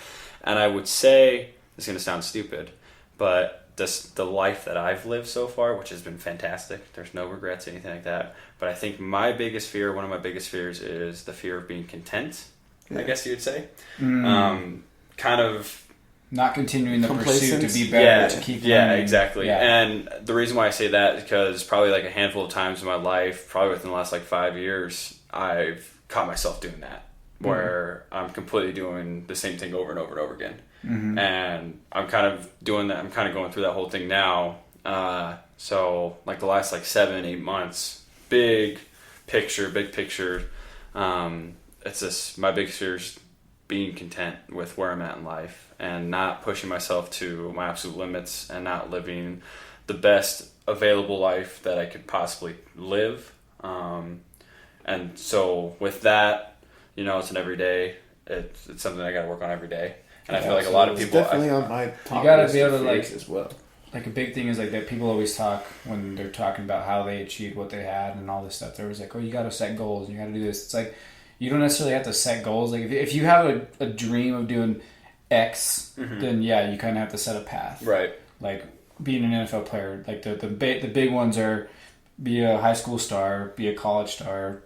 And I would say this is gonna sound stupid, but the life that I've lived so far, which has been fantastic. There's no regrets, anything like that. But I think my biggest fear, one of my biggest fears, is the fear of being content. I guess you would say, kind of. Not continuing the pursuit to Complacence? be better, to keep learning. Exactly. Yeah. And the reason why I say that is because probably like a handful of times in my life, probably within the last like 5 years, I've caught myself doing that, where I'm completely doing the same thing over and over and over again. And I'm kind of doing that. I'm kind of going through that whole thing now. So like the last like 7-8 months, big picture. It's just my biggest fear is being content with where I'm at in life and not pushing myself to my absolute limits and not living the best available life that I could possibly live. And so with that, you know, it's an everyday. It's something I got to work on every day. And I feel like a lot of people. It's definitely on my top gotta list be able of to, like- fears as well. Like a big thing is like that people always talk when they're talking about how they achieved what they had and all this stuff. They're always like, oh, you got to set goals and you got to do this. It's like you don't necessarily have to set goals. Like if you have a dream of doing X, then yeah, you kind of have to set a path. Right. Like being an NFL player, like the big ones are be a high school star, be a college star,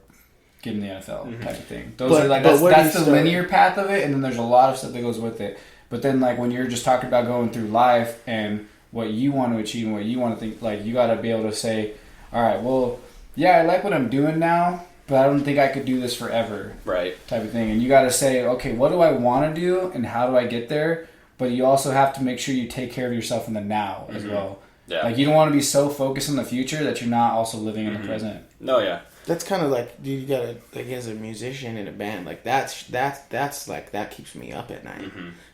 get in the NFL type of thing. Those But- are like but where do that's you the start? linear path of it, and then there's a lot of stuff that goes with it. But then like when you're just talking about going through life and what you want to achieve and what you want to think, like you got to be able to say, all right, well, yeah, I like what I'm doing now, but I don't think I could do this forever. Right. Type of thing. And you got to say, okay, what do I want to do and how do I get there? But you also have to make sure you take care of yourself in the now as well. Yeah. Like you don't want to be so focused on the future that you're not also living in the present. No, yeah. That's kind of like, dude, you gotta, like, as a musician in a band, like, that's like, that keeps me up at night.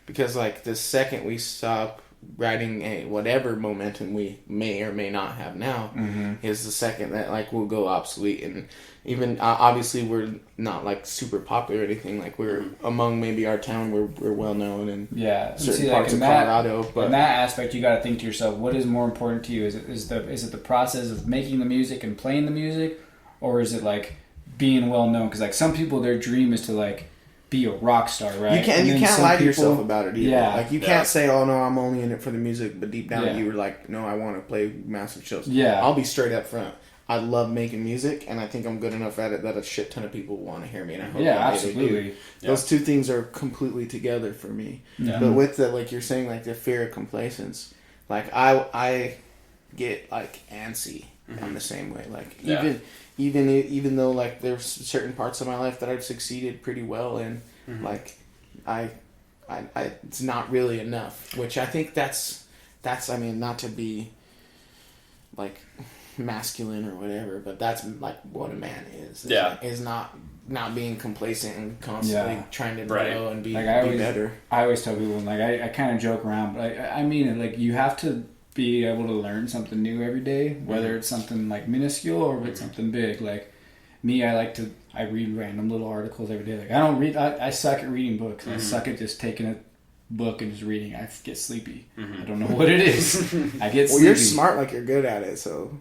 Because, like, the second we stop riding whatever momentum we may or may not have now is the second that, like, we'll go obsolete. And even, obviously, we're not, like, super popular or anything. Like, we're among maybe our town, we're well known in certain parts of Colorado. But in that aspect, you got to think to yourself, what is more important to you? Is it the process of making the music and playing the music? Or is it like being well known? Because like some people, their dream is to like be a rock star, right? you can't lie to yourself about it either. Yeah. Like you can't say, "Oh no, I'm only in it for the music," but deep down Yeah. you were like, "No, I want to play massive shows." Yeah. I'll be straight up front. I love making music, and I think I'm good enough at it that a shit ton of people want to hear me, and I hope Yeah, one day they do. absolutely. Those two things are completely together for me. Yeah. But with the, like you're saying, like the fear of complacence, like I get like antsy in the same way. Like even though like there's certain parts of my life that I've succeeded pretty well in, like I it's not really enough. Which I think that's I mean, not to be like masculine or whatever, but that's like what a man is. Is not being complacent and constantly trying to grow and be better. I always tell people, like I kind of joke around, but I mean it. Like you have to be able to learn something new every day, whether it's something like minuscule or if it's something big. Like me, I read random little articles every day. Like I don't read. I suck at reading books. I suck at just taking a book and just reading. I get sleepy. I don't know what it is. I get sleepy. Well, you're smart, like you're good at it, so.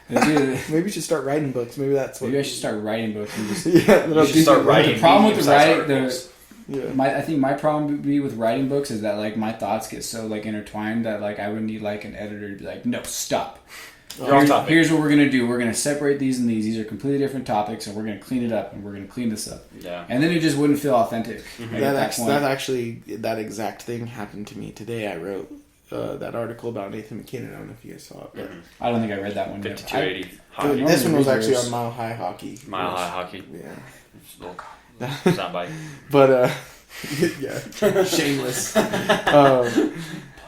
Maybe you should start writing books. Maybe that's what. Maybe I should start writing books. And just, You should start writing. The problem with the writing, articles. I think my problem would be with writing books is that like my thoughts get so like intertwined that like I would need like an editor to be like, no, stop. You're off topic. Here's what we're gonna do. We're gonna separate these and these. These are completely different topics, and we're gonna clean it up, and we're gonna clean this up. Yeah. And then it just wouldn't feel authentic. Like, That exact thing happened to me today. I wrote that article about Nathan McKinnon. I don't know if you guys saw it, but I don't think I read that one yet. 5280 I- this one was read actually yours. on Mile High Hockey. Mile High Hockey. Yeah. Soundbite. But yeah, shameless.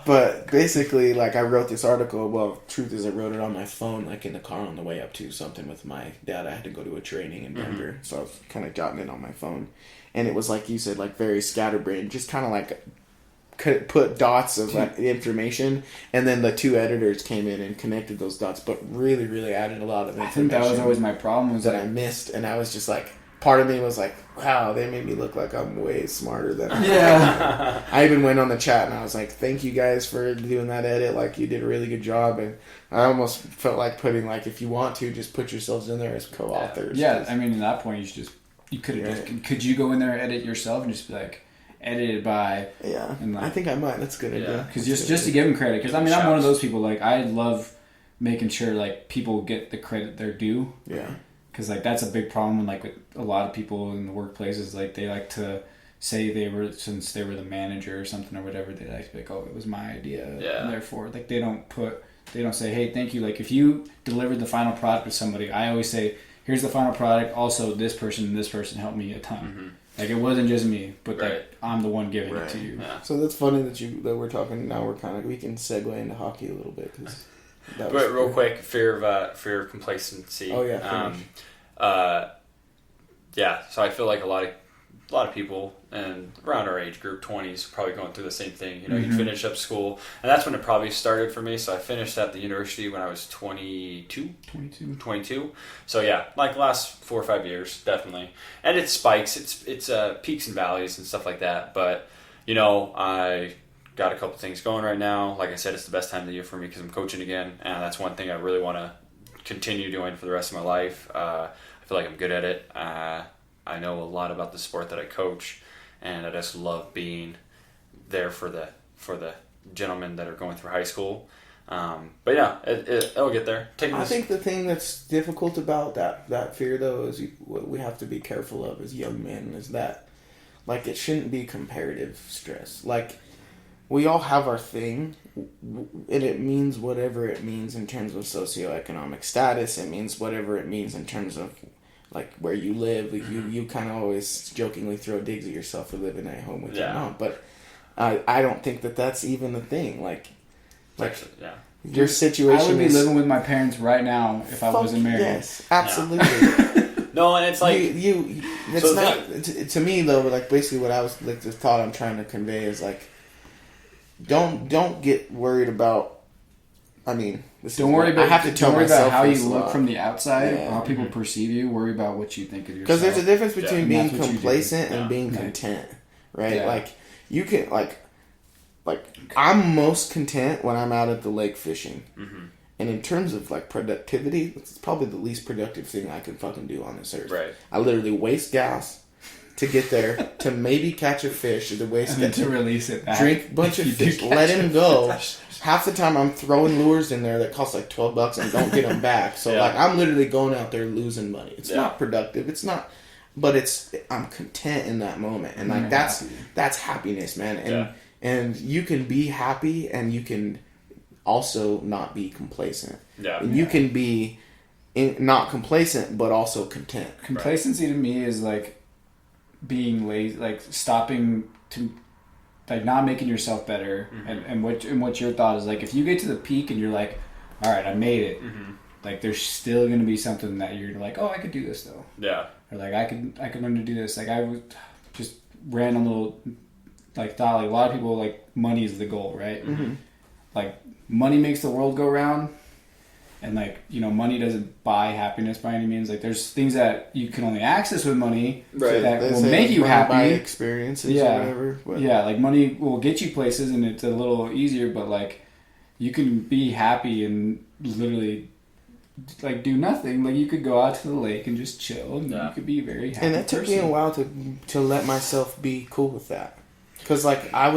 But basically, like, I wrote this article. Well, truth is, I wrote it on my phone, like, in the car on the way up to something with my dad. I had to go to a training in Denver, so I was kind of jotting it on my phone. And it was, like you said, like, very scatterbrained. Just kind of, like, put dots of, like, information. And then the two editors came in and connected those dots, but really, really added a lot of information. I think that was always my problem. Was that I missed. And I was just, like, part of me was like, wow, they made me look like I'm way smarter than I am. Yeah. I even went on the chat and I was like, thank you guys for doing that edit. Like, you did a really good job. And I almost felt like putting, like, if you want to, just put yourselves in there as co-authors. Yeah, I mean, at that point, you could have just, could you go in there and edit yourself and just be like, edited by... Yeah, and like, I think I might. That's a good idea. Because just to give them credit, because I mean, I'm one of those people, like, I love making sure, like, people get the credit they're due. Yeah. Because, like, that's a big problem, like, with a lot of people in the workplaces, like, they like to say since they were the manager or something or whatever, they like to be like, oh, it was my idea. Yeah. And therefore, like, they don't say, hey, thank you. Like, if you delivered the final product to somebody, I always say, here's the final product. Also, this person and this person helped me a ton. Mm-hmm. Like, it wasn't just me, but like, I'm the one giving it to you. Yeah. So that's funny that we're talking now. We can segue into hockey a little bit. But real quick, fear of complacency. Oh yeah. Yeah. So I feel like a lot of people and around our age group, 20s, probably going through the same thing. You know, you finish up school, and that's when it probably started for me. So I finished at the university when I was 22. So yeah, like the last 4 or 5 years, definitely. And it spikes. It's peaks and valleys and stuff like that. But you know, I got a couple things going right now. Like I said, it's the best time of the year for me because I'm coaching again, and that's one thing I really want to continue doing for the rest of my life. I feel like I'm good at it. I know a lot about the sport that I coach, and I just love being there for the gentlemen that are going through high school. But yeah, it'll get there. I think the thing that's difficult about that fear, though, is what we have to be careful of as young men is that, like, it shouldn't be comparative stress. Like, we all have our thing, and it means whatever it means in terms of socioeconomic status. It means whatever it means in terms of, like, where you live. You kind of always jokingly throw digs at yourself for living at home with your mom, but I don't think that's even the thing. Like your situation. I would be living with my parents right now if I wasn't married. Yes, absolutely. No, and it's like it's so not to me though. Like, basically, what I was like, the thought I'm trying to convey is like, don't get worried about. I mean, don't worry about how you look from the outside, or how people perceive you. Worry about what you think of yourself. Because there's a difference between being complacent and being content, right? Yeah. Like, you can like I'm most content when I'm out at the lake fishing, and in terms of like productivity, it's probably the least productive thing I could fucking do on this earth. Right. I literally waste gas to get there, to maybe catch a fish, or to waste and to release it back. Drink a bunch of fish, let him go. Half the time I'm throwing lures in there that cost like $12 and don't get them back. So like, I'm literally going out there losing money. It's not productive. It's not, but I'm content in that moment, and like that's happiness, man. And you can be happy, and you can also not be complacent. Yeah. And you can be not complacent, but also content. Complacency to me is like being lazy, like stopping to. Like, not making yourself better, and what your thought is, like, if you get to the peak and you're like, all right, I made it, like, there's still going to be something that you're like, oh, I could do this though. Yeah. Or like, I could learn to do this. Like, I just ran a little, like, thought, like, a lot of people, like, money is the goal, right? Like, money makes the world go round, and like, you know, money doesn't buy happiness by any means. Like, there's things that you can only access with money that will make you happy. Buy experiences or whatever. Yeah, like, money will get you places, and it's a little easier, but like, you can be happy and literally like do nothing. Like, you could go out to the lake and just chill, and you could be very happy. And it took me a while to let myself be cool with that. Because, like, I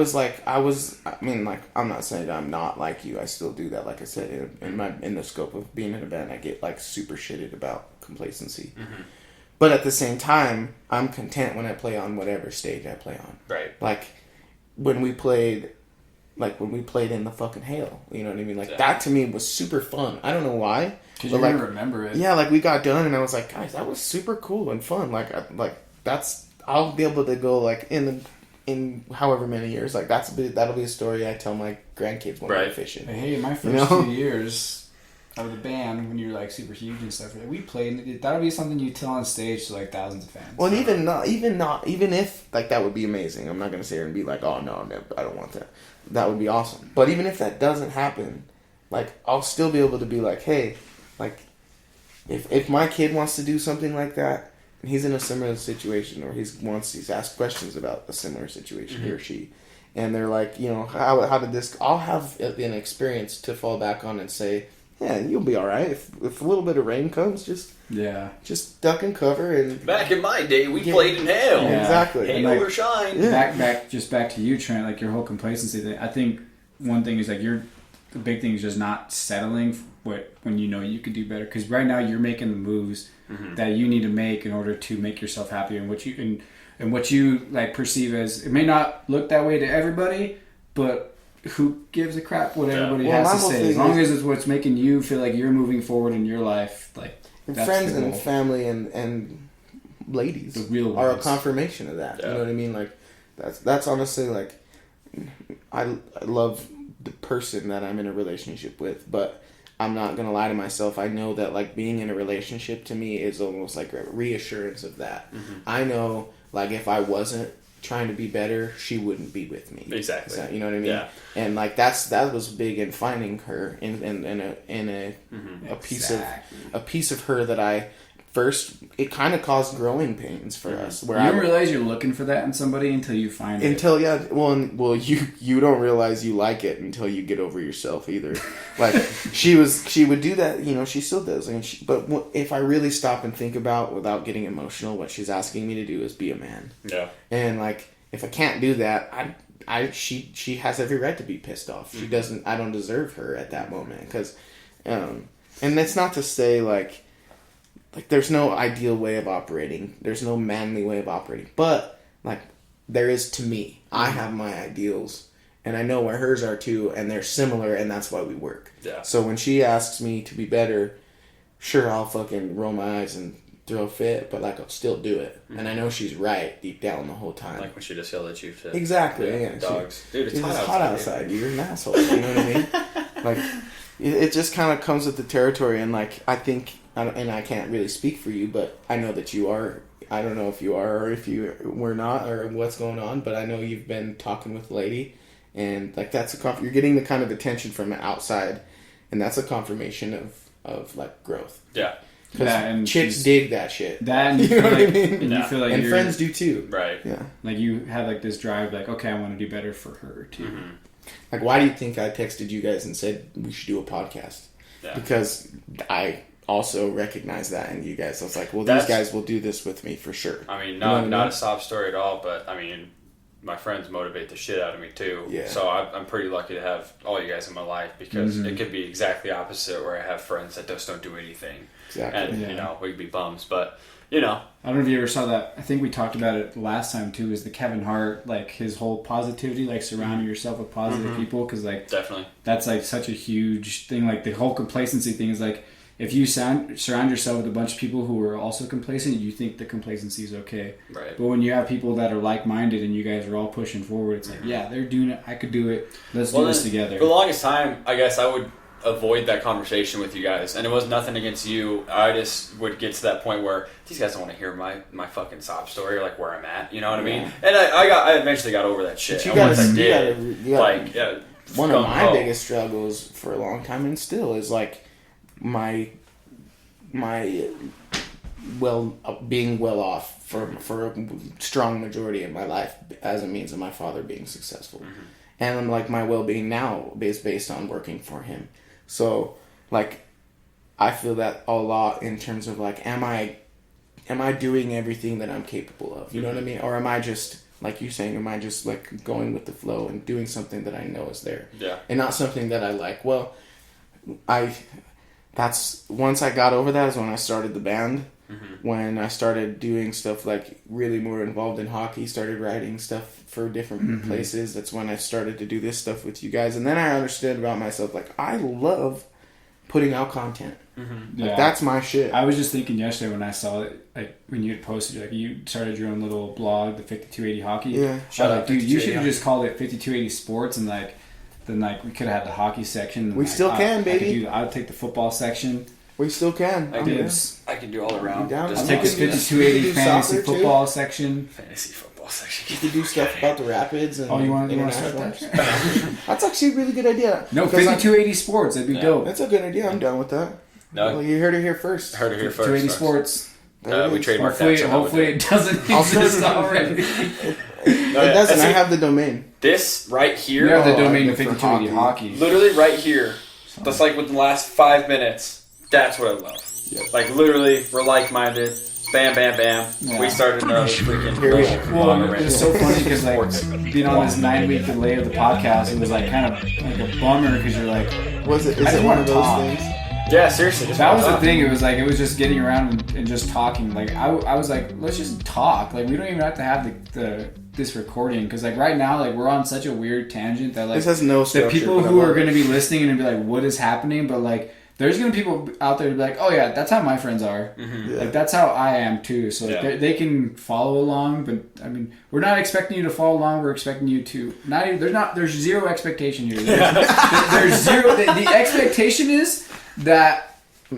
mean, like, I'm not saying that I'm not like you. I still do that. Like I said, in the scope of being in a band, I get, like, super shitted about complacency. But at the same time, I'm content when I play on whatever stage I play on. Right. Like, when we played in the fucking hail, you know what I mean? Like, that to me was super fun. I don't know why. Because you're going to remember it. Yeah, like, we got done, and I was like, guys, that was super cool and fun. Like, I'll be able to go, like, in in however many years, like that'll be a story I tell my grandkids when we're fishing. Hey, my first few years out of the band, when you're like super huge and stuff, we played. That'll be something you tell on stage to like thousands of fans. Well, even if like that would be amazing. I'm not gonna sit here and be like, oh no, I don't want that. That would be awesome. But even if that doesn't happen, like I'll still be able to be like, hey, like if my kid wants to do something like that. He's in a similar situation, or he's asked questions about a similar situation, he or she, and they're like, how did this? I'll have an experience to fall back on and say, yeah, you'll be all right if a little bit of rain comes, just duck and cover. And back in my day, we played in hail. Yeah. Exactly, hail or shine. Yeah. Back to you, Trent. Like your whole complacency thing. I think one thing is like the big thing is just not settling when you could do better. Because right now you're making the moves that you need to make in order to make yourself happy, and what you like perceive as, it may not look that way to everybody, but who gives a crap what everybody has to say? As long as it's what's making you feel like you're moving forward in your life, like and friends and family and ladies are a confirmation of that. Yeah. You know what I mean? Like that's honestly like I love the person that I'm in a relationship with, but I'm not gonna lie to myself. I know that like being in a relationship to me is almost like a reassurance of that. I know like if I wasn't trying to be better, she wouldn't be with me. Exactly. So, you know what I mean? Yeah. And like that was big in finding her in a piece of her that I first, it kind of caused growing pains for us. Where you don't realize you're looking for that in somebody until you find it. You don't realize you like it until you get over yourself either. Like she would do that, she still does. But if I really stop and think about, without getting emotional, what she's asking me to do is be a man. Yeah. And like if I can't do that, she has every right to be pissed off. She doesn't. I don't deserve her at that moment because, and that's not to say like there's no ideal way of operating. There's no manly way of operating. But like there is to me. I have my ideals and I know where hers are too, and they're similar, and that's why we work. Yeah. So when she asks me to be better, sure, I'll fucking roll my eyes and throw a fit, but like I'll still do it. And I know she's right deep down the whole time. Like when she just yelled at you to exactly, yeah. Dogs. Dude, it's hot outside. You're an asshole. You know what I mean? Like it just kind of comes with the territory, and like I think, and I can't really speak for you, but I know that you are. I don't know if you are or if you were not or what's going on, but I know you've been talking with the lady, and like that's you're getting the kind of attention from the outside, and that's a confirmation of like growth. Yeah. Because chicks dig that shit. That, and you know what I mean? And you feel like and friends do too. Right. Yeah. Like you have like this drive, like, okay, I want to do better for her too. Mm-hmm. Like, why do you think I texted you guys and said we should do a podcast? Yeah. Because I also recognize that in you guys. I was like, well, these guys will do this with me for sure. I mean, not a sob story at all, but I mean, my friends motivate the shit out of me too. Yeah. So I'm pretty lucky to have all you guys in my life, because it could be exactly opposite, where I have friends that just don't do anything. Exactly. And, we'd be bums, but, I don't know if you ever saw that. I think we talked about it last time too, is the Kevin Hart, like his whole positivity, like surrounding yourself with positive people. Cause like, definitely, that's like such a huge thing. Like the whole complacency thing is like, if you surround yourself with a bunch of people who are also complacent, you think the complacency is okay. Right. But when you have people that are like-minded and you guys are all pushing forward, it's like, yeah, they're doing it. I could do it. Let's do this together. For the longest time, I guess I would avoid that conversation with you guys, and it was nothing against you. I just would get to that point where these guys don't want to hear my fucking sob story, or like where I'm at. You know what I mean? And I eventually got over that shit. One of my biggest struggles for a long time, and still, is like my being well off for a strong majority of my life as a means of my father being successful. And like my well-being now is based on working for him. So like I feel that a lot in terms of like, am I doing everything that I'm capable of? You know what I mean? Or am I just, like you're saying, am I just like going with the flow and doing something that I know is there? Yeah. And not something that I like. Well, once I got over that is when I started the band. When I started doing stuff like really more involved in hockey, started writing stuff for different places. That's when I started to do this stuff with you guys. And then I understood about myself, like, I love putting out content. Mm-hmm. Like, that's my shit. I was just thinking yesterday when I saw it, like when you had posted, like you started your own little blog, the 5280 Hockey. Yeah. Shout I was out like, dude, you should have 5280 just called it 5280 Sports, and like then like we could have had the hockey section. We still can, baby. I'd take the football section. We still can. I can do all around. Down. Just I'll I'm take the down. 5280 Do fantasy soccer, too? football section. fantasy football section. You could do stuff about the Rapids and Oh, you want to start international. that? That's actually a really good idea. No, 'Cause 5280 Sports. That'd be Yeah. dope. That's a good idea. I'm down with that. No, Well, you heard it here first. heard it here first. 5280 folks. Sports. There it We is. trademarked Hopefully, that. so now hopefully we're it doesn't I'll exist start- already. It doesn't. and I see, have the domain. this right here. You have the Oh, domain to for 5280 hockey. Literally right here. That's like within the last 5 minutes. That's what I love. Yeah. Like literally, we're like-minded. Bam, bam, bam. Yeah. We started another freaking. Here we are. Well, it was so funny because like Sports. being on this 9-week delay of the podcast, it was like kind of like a bummer because you're like, Was it? Is I it just one wanna of those talk. things? Yeah, seriously. Just that was the talk. thing. It was just getting around and just talking. Like I was like, let's just talk. Like we don't even have to have this recording because like right now like we're on such a weird tangent that like This has no the structure. people but I who love are it. going to be listening and be like, what is happening? But like there's going to be people out there to be like, oh yeah, that's how my friends are. Yeah. Like that's how I am too. So like, Yeah. they can follow along, but I mean, we're not expecting you to follow along. We're expecting you to not even. There's zero expectation here. There's zero. The expectation is that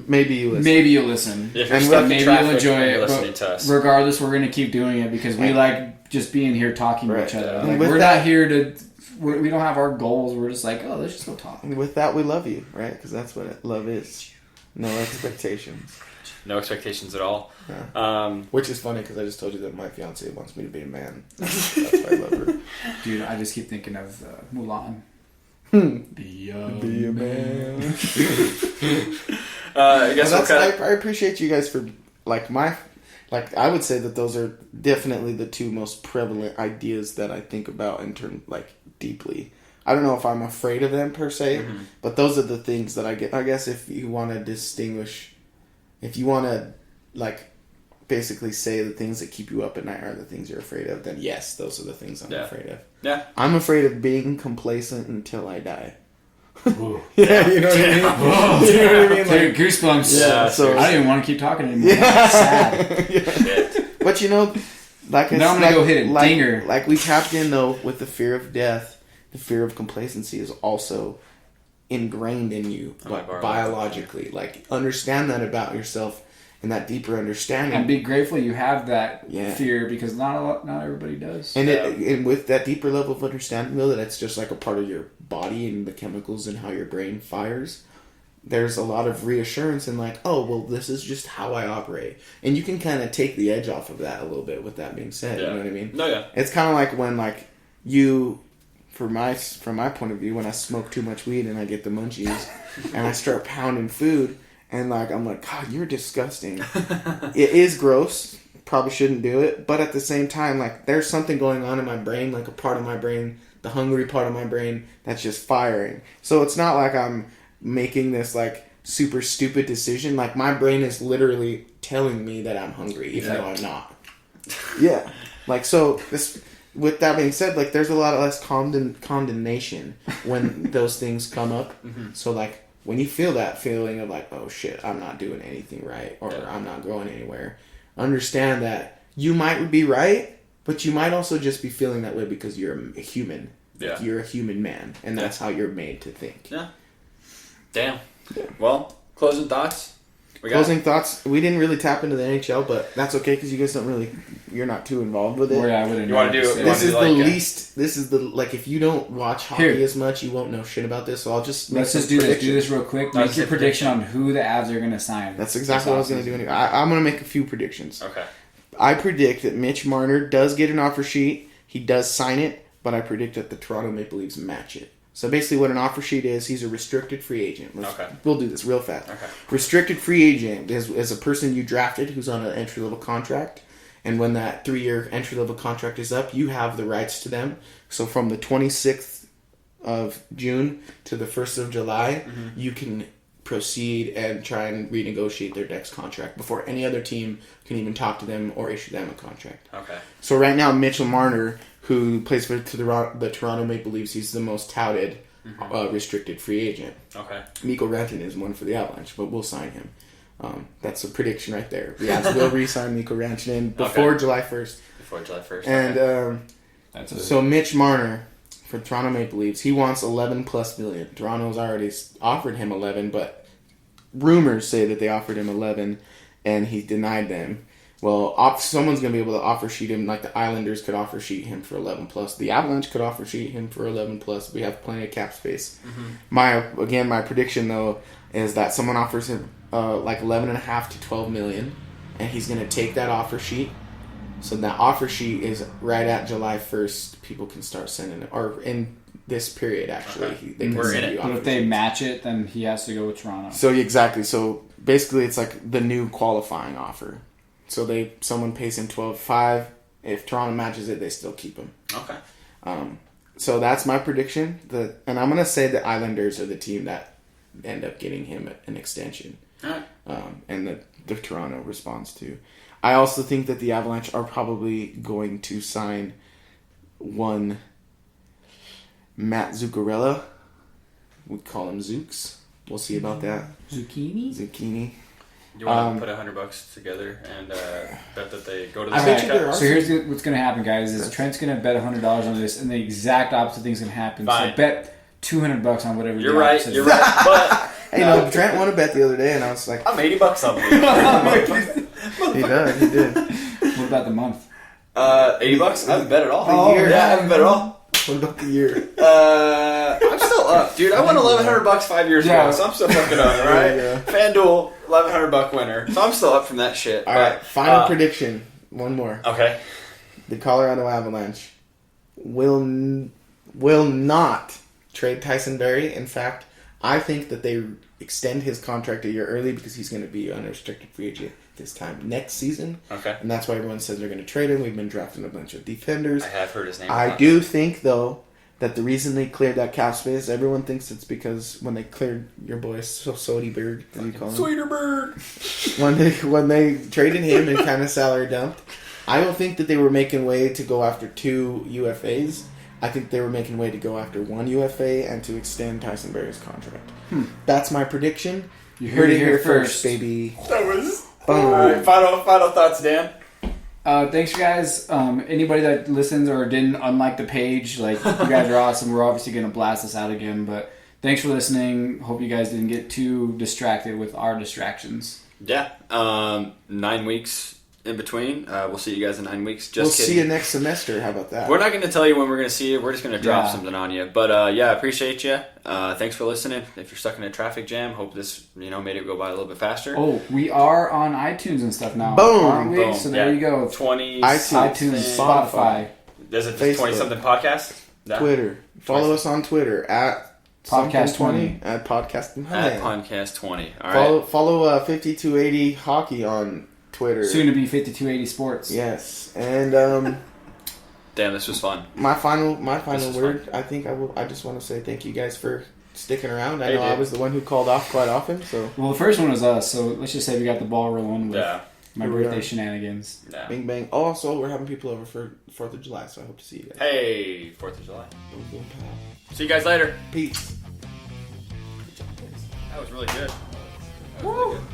Maybe you listen. maybe you'll listen. If you're And stuck in maybe traffic, you'll enjoy you're it. listening to us. But regardless, we're gonna keep doing it because we And- like just being here talking to Right. each other. And Like, with we're that- not here to. We don't have our goals. We're just like, oh, let's just go talk. And with that, we love you, right? Because that's what love is. No expectations. No expectations at all. Yeah. Which is funny because I just told you that my fiance wants me to be a man. That's why I love her. Dude, I just keep thinking of Mulan. Be Be a man. I guess Well, we'll kind I appreciate you guys for I would say that those are definitely the two most prevalent ideas that I think about in terms deeply. I don't know if I'm afraid of them per se, but those are the things that I get. I guess if you want to distinguish, if you want to basically say the things that keep you up at night are the things you're afraid of, then yes, those are the things I'm afraid of. Yeah. I'm afraid of being complacent until I die. Yeah, you know what I mean? You know what I mean? Dude, goosebumps. Yeah, so I don't even want to keep talking anymore. It's sad. But you know, like I Now I'm gonna go hit a dinger. Like we tapped in though with the fear of death, the fear of complacency is also ingrained in you, but biologically. Like understand that about yourself and that deeper understanding. And be grateful you have that Yeah. fear because not everybody does. And and with that deeper level of understanding though, that it's just like a part of your body and the chemicals and how your brain fires. There's a lot of reassurance and like, oh, well, this is just how I operate. And you can kind of take the edge off of that a little bit with that being said. Yeah. You know what I mean? No, yeah. It's kind of like when you, from my point of view, when I smoke too much weed and I get the munchies and I start pounding food and I'm like, God, you're disgusting. It is gross. Probably shouldn't do it. But at the same time, there's something going on in my brain, like a part of my brain, the hungry part of my brain that's just firing. So it's not like I'm making this super stupid decision. Like my brain is literally telling me that I'm hungry even though I'm not. Yeah. So this, with that being said, there's a lot less condemnation when those things come up. So when you feel that feeling of oh shit, I'm not doing anything right or I'm not going anywhere, understand that you might be right, but you might also just be feeling that way because you're a human. Yeah. You're a human man, and that's how you're made to think. Yeah. Damn. Well, closing thoughts? Closing thoughts. We didn't really tap into the NHL, but that's okay because you guys you're not too involved with it. Or I wouldn't You wanna know. do it? This is the like it. least. This is the if you don't watch hockey Here. as much, you won't know shit about this. So I'll just Let's just do this real quick. Make your prediction on who the Avs are going to sign. That's exactly what I was going to do. Anyway. I'm going to make a few predictions. Okay. I predict that Mitch Marner does get an offer sheet. He does sign it, but I predict that the Toronto Maple Leafs match it. So basically what an offer sheet is, he's a restricted free agent. We'll do this real fast. Okay. Restricted free agent is a person you drafted who's on an entry-level contract. And when that 3-year entry-level contract is up, you have the rights to them. So from the 26th of June to the 1st of July, you can proceed and try and renegotiate their next contract before any other team can even talk to them or issue them a contract. Okay. So right now, Mitchell Marner, who plays for the Toronto Maple Leafs, he's the most touted restricted free agent. Okay. Mikko Rantanen is one for the Avalanche, but we'll sign him. That's a prediction right there. The Avs will re-sign Mikko Rantanen before July 1st. Before July 1st. And so Mitch Marner for Toronto Maple Leafs, he wants 11 plus million. Toronto's already offered him 11, but rumors say that they offered him 11 and he denied them. Well, someone's going to be able to offer sheet him, like the Islanders could offer sheet him for 11 plus. The Avalanche could offer sheet him for 11 plus. We have plenty of cap space. Mm-hmm. My prediction though is that someone offers him like 11.5 to 12 million, and he's going to take that offer sheet. So that offer sheet is right at July 1st. People can start sending it, or in this period actually, they can send you. But if they match it, then he has to go with Toronto. So exactly. So basically, it's like the new qualifying offer. So someone pays him 12.5. If Toronto matches it, they still keep him. Okay. So that's my prediction. And I'm gonna say the Islanders are the team that end up getting him an extension. Alright. And the Toronto responds to. I also think that the Avalanche are probably going to sign one Matt Zuccarello. We call him Zooks. We'll see about that. Zucchini. You want to put $100 together and bet that they go to the bet you there are So here's what's going to happen, guys. Is Trent's going to bet $100 on this, and the exact opposite thing's going to happen. Fine. So bet $200 on whatever You're right. You're right. But Hey, no, Trent won a bet the other day, and I was like, I'm $80 on me. he did. What about the month? $80? I haven't bet at all. The year. Yeah, I haven't bet at all. What about the year? I'm still up, dude. I won $1,100 5 years ago, so I'm still fucking on, alright? Yeah. FanDuel, $1,100 winner. So I'm still up from that shit. Alright, final prediction. One more. Okay. The Colorado Avalanche will not trade Tyson Barrie. In fact, I think that they extend his contract a year early because he's going to be unrestricted free agent this time next season. Okay. And that's why everyone says they're going to trade him. We've been drafting a bunch of defenders. I have heard his name. I do think, though, that the reason they cleared that cap space, everyone thinks it's because when they cleared your boy Soderberg, what do you call him? Soderberg. When they traded him and kind of salary dumped, I don't think that they were making way to go after 2 UFAs. I think they were making way to go after 1 UFA and to extend Tyson Barrie's contract. That's my prediction. You heard it here first, first, baby. That was... Boom. Alright, final thoughts, Dan. Thanks, guys. Anybody that listens or didn't unlike the page, like, you guys are awesome. We're obviously going to blast this out again, but thanks for listening. Hope you guys didn't get too distracted with our distractions. Yeah. 9 weeks in between. We'll see you guys in 9 weeks. We'll Just kidding. see you next semester. How about that? We're not going to tell you when we're going to see you. We're just going to drop something on you. But I appreciate you. Thanks for listening. If you're stuck in a traffic jam, hope this made it go by a little bit faster. Oh, we are on iTunes and stuff now. Boom. Aren't we? Boom. So there you go. 20 iTunes, Spotify. There's a Facebook. 20 something podcast. No? Twitter. Follow us on Twitter at Podcast 20. At Podcast 20. At Podcast 20. All right. Follow 5280 Hockey on Twitter. Soon to be 5280 Sports. Yes, and Damn, this was fun. my final is word. I think I just want to say thank you guys for sticking around. I Hey, know I dude. was the one who called off quite often. So Well, the first one was us, so let's just say we got the ball rolling with my Here we birthday are. shenanigans. Yeah. bing bang. Oh, also we're having people over for 4th of July, so I hope to see you guys. Hey, 4th of July. Boom, boom, pow. See you guys later. Peace. That was really good. That was really good.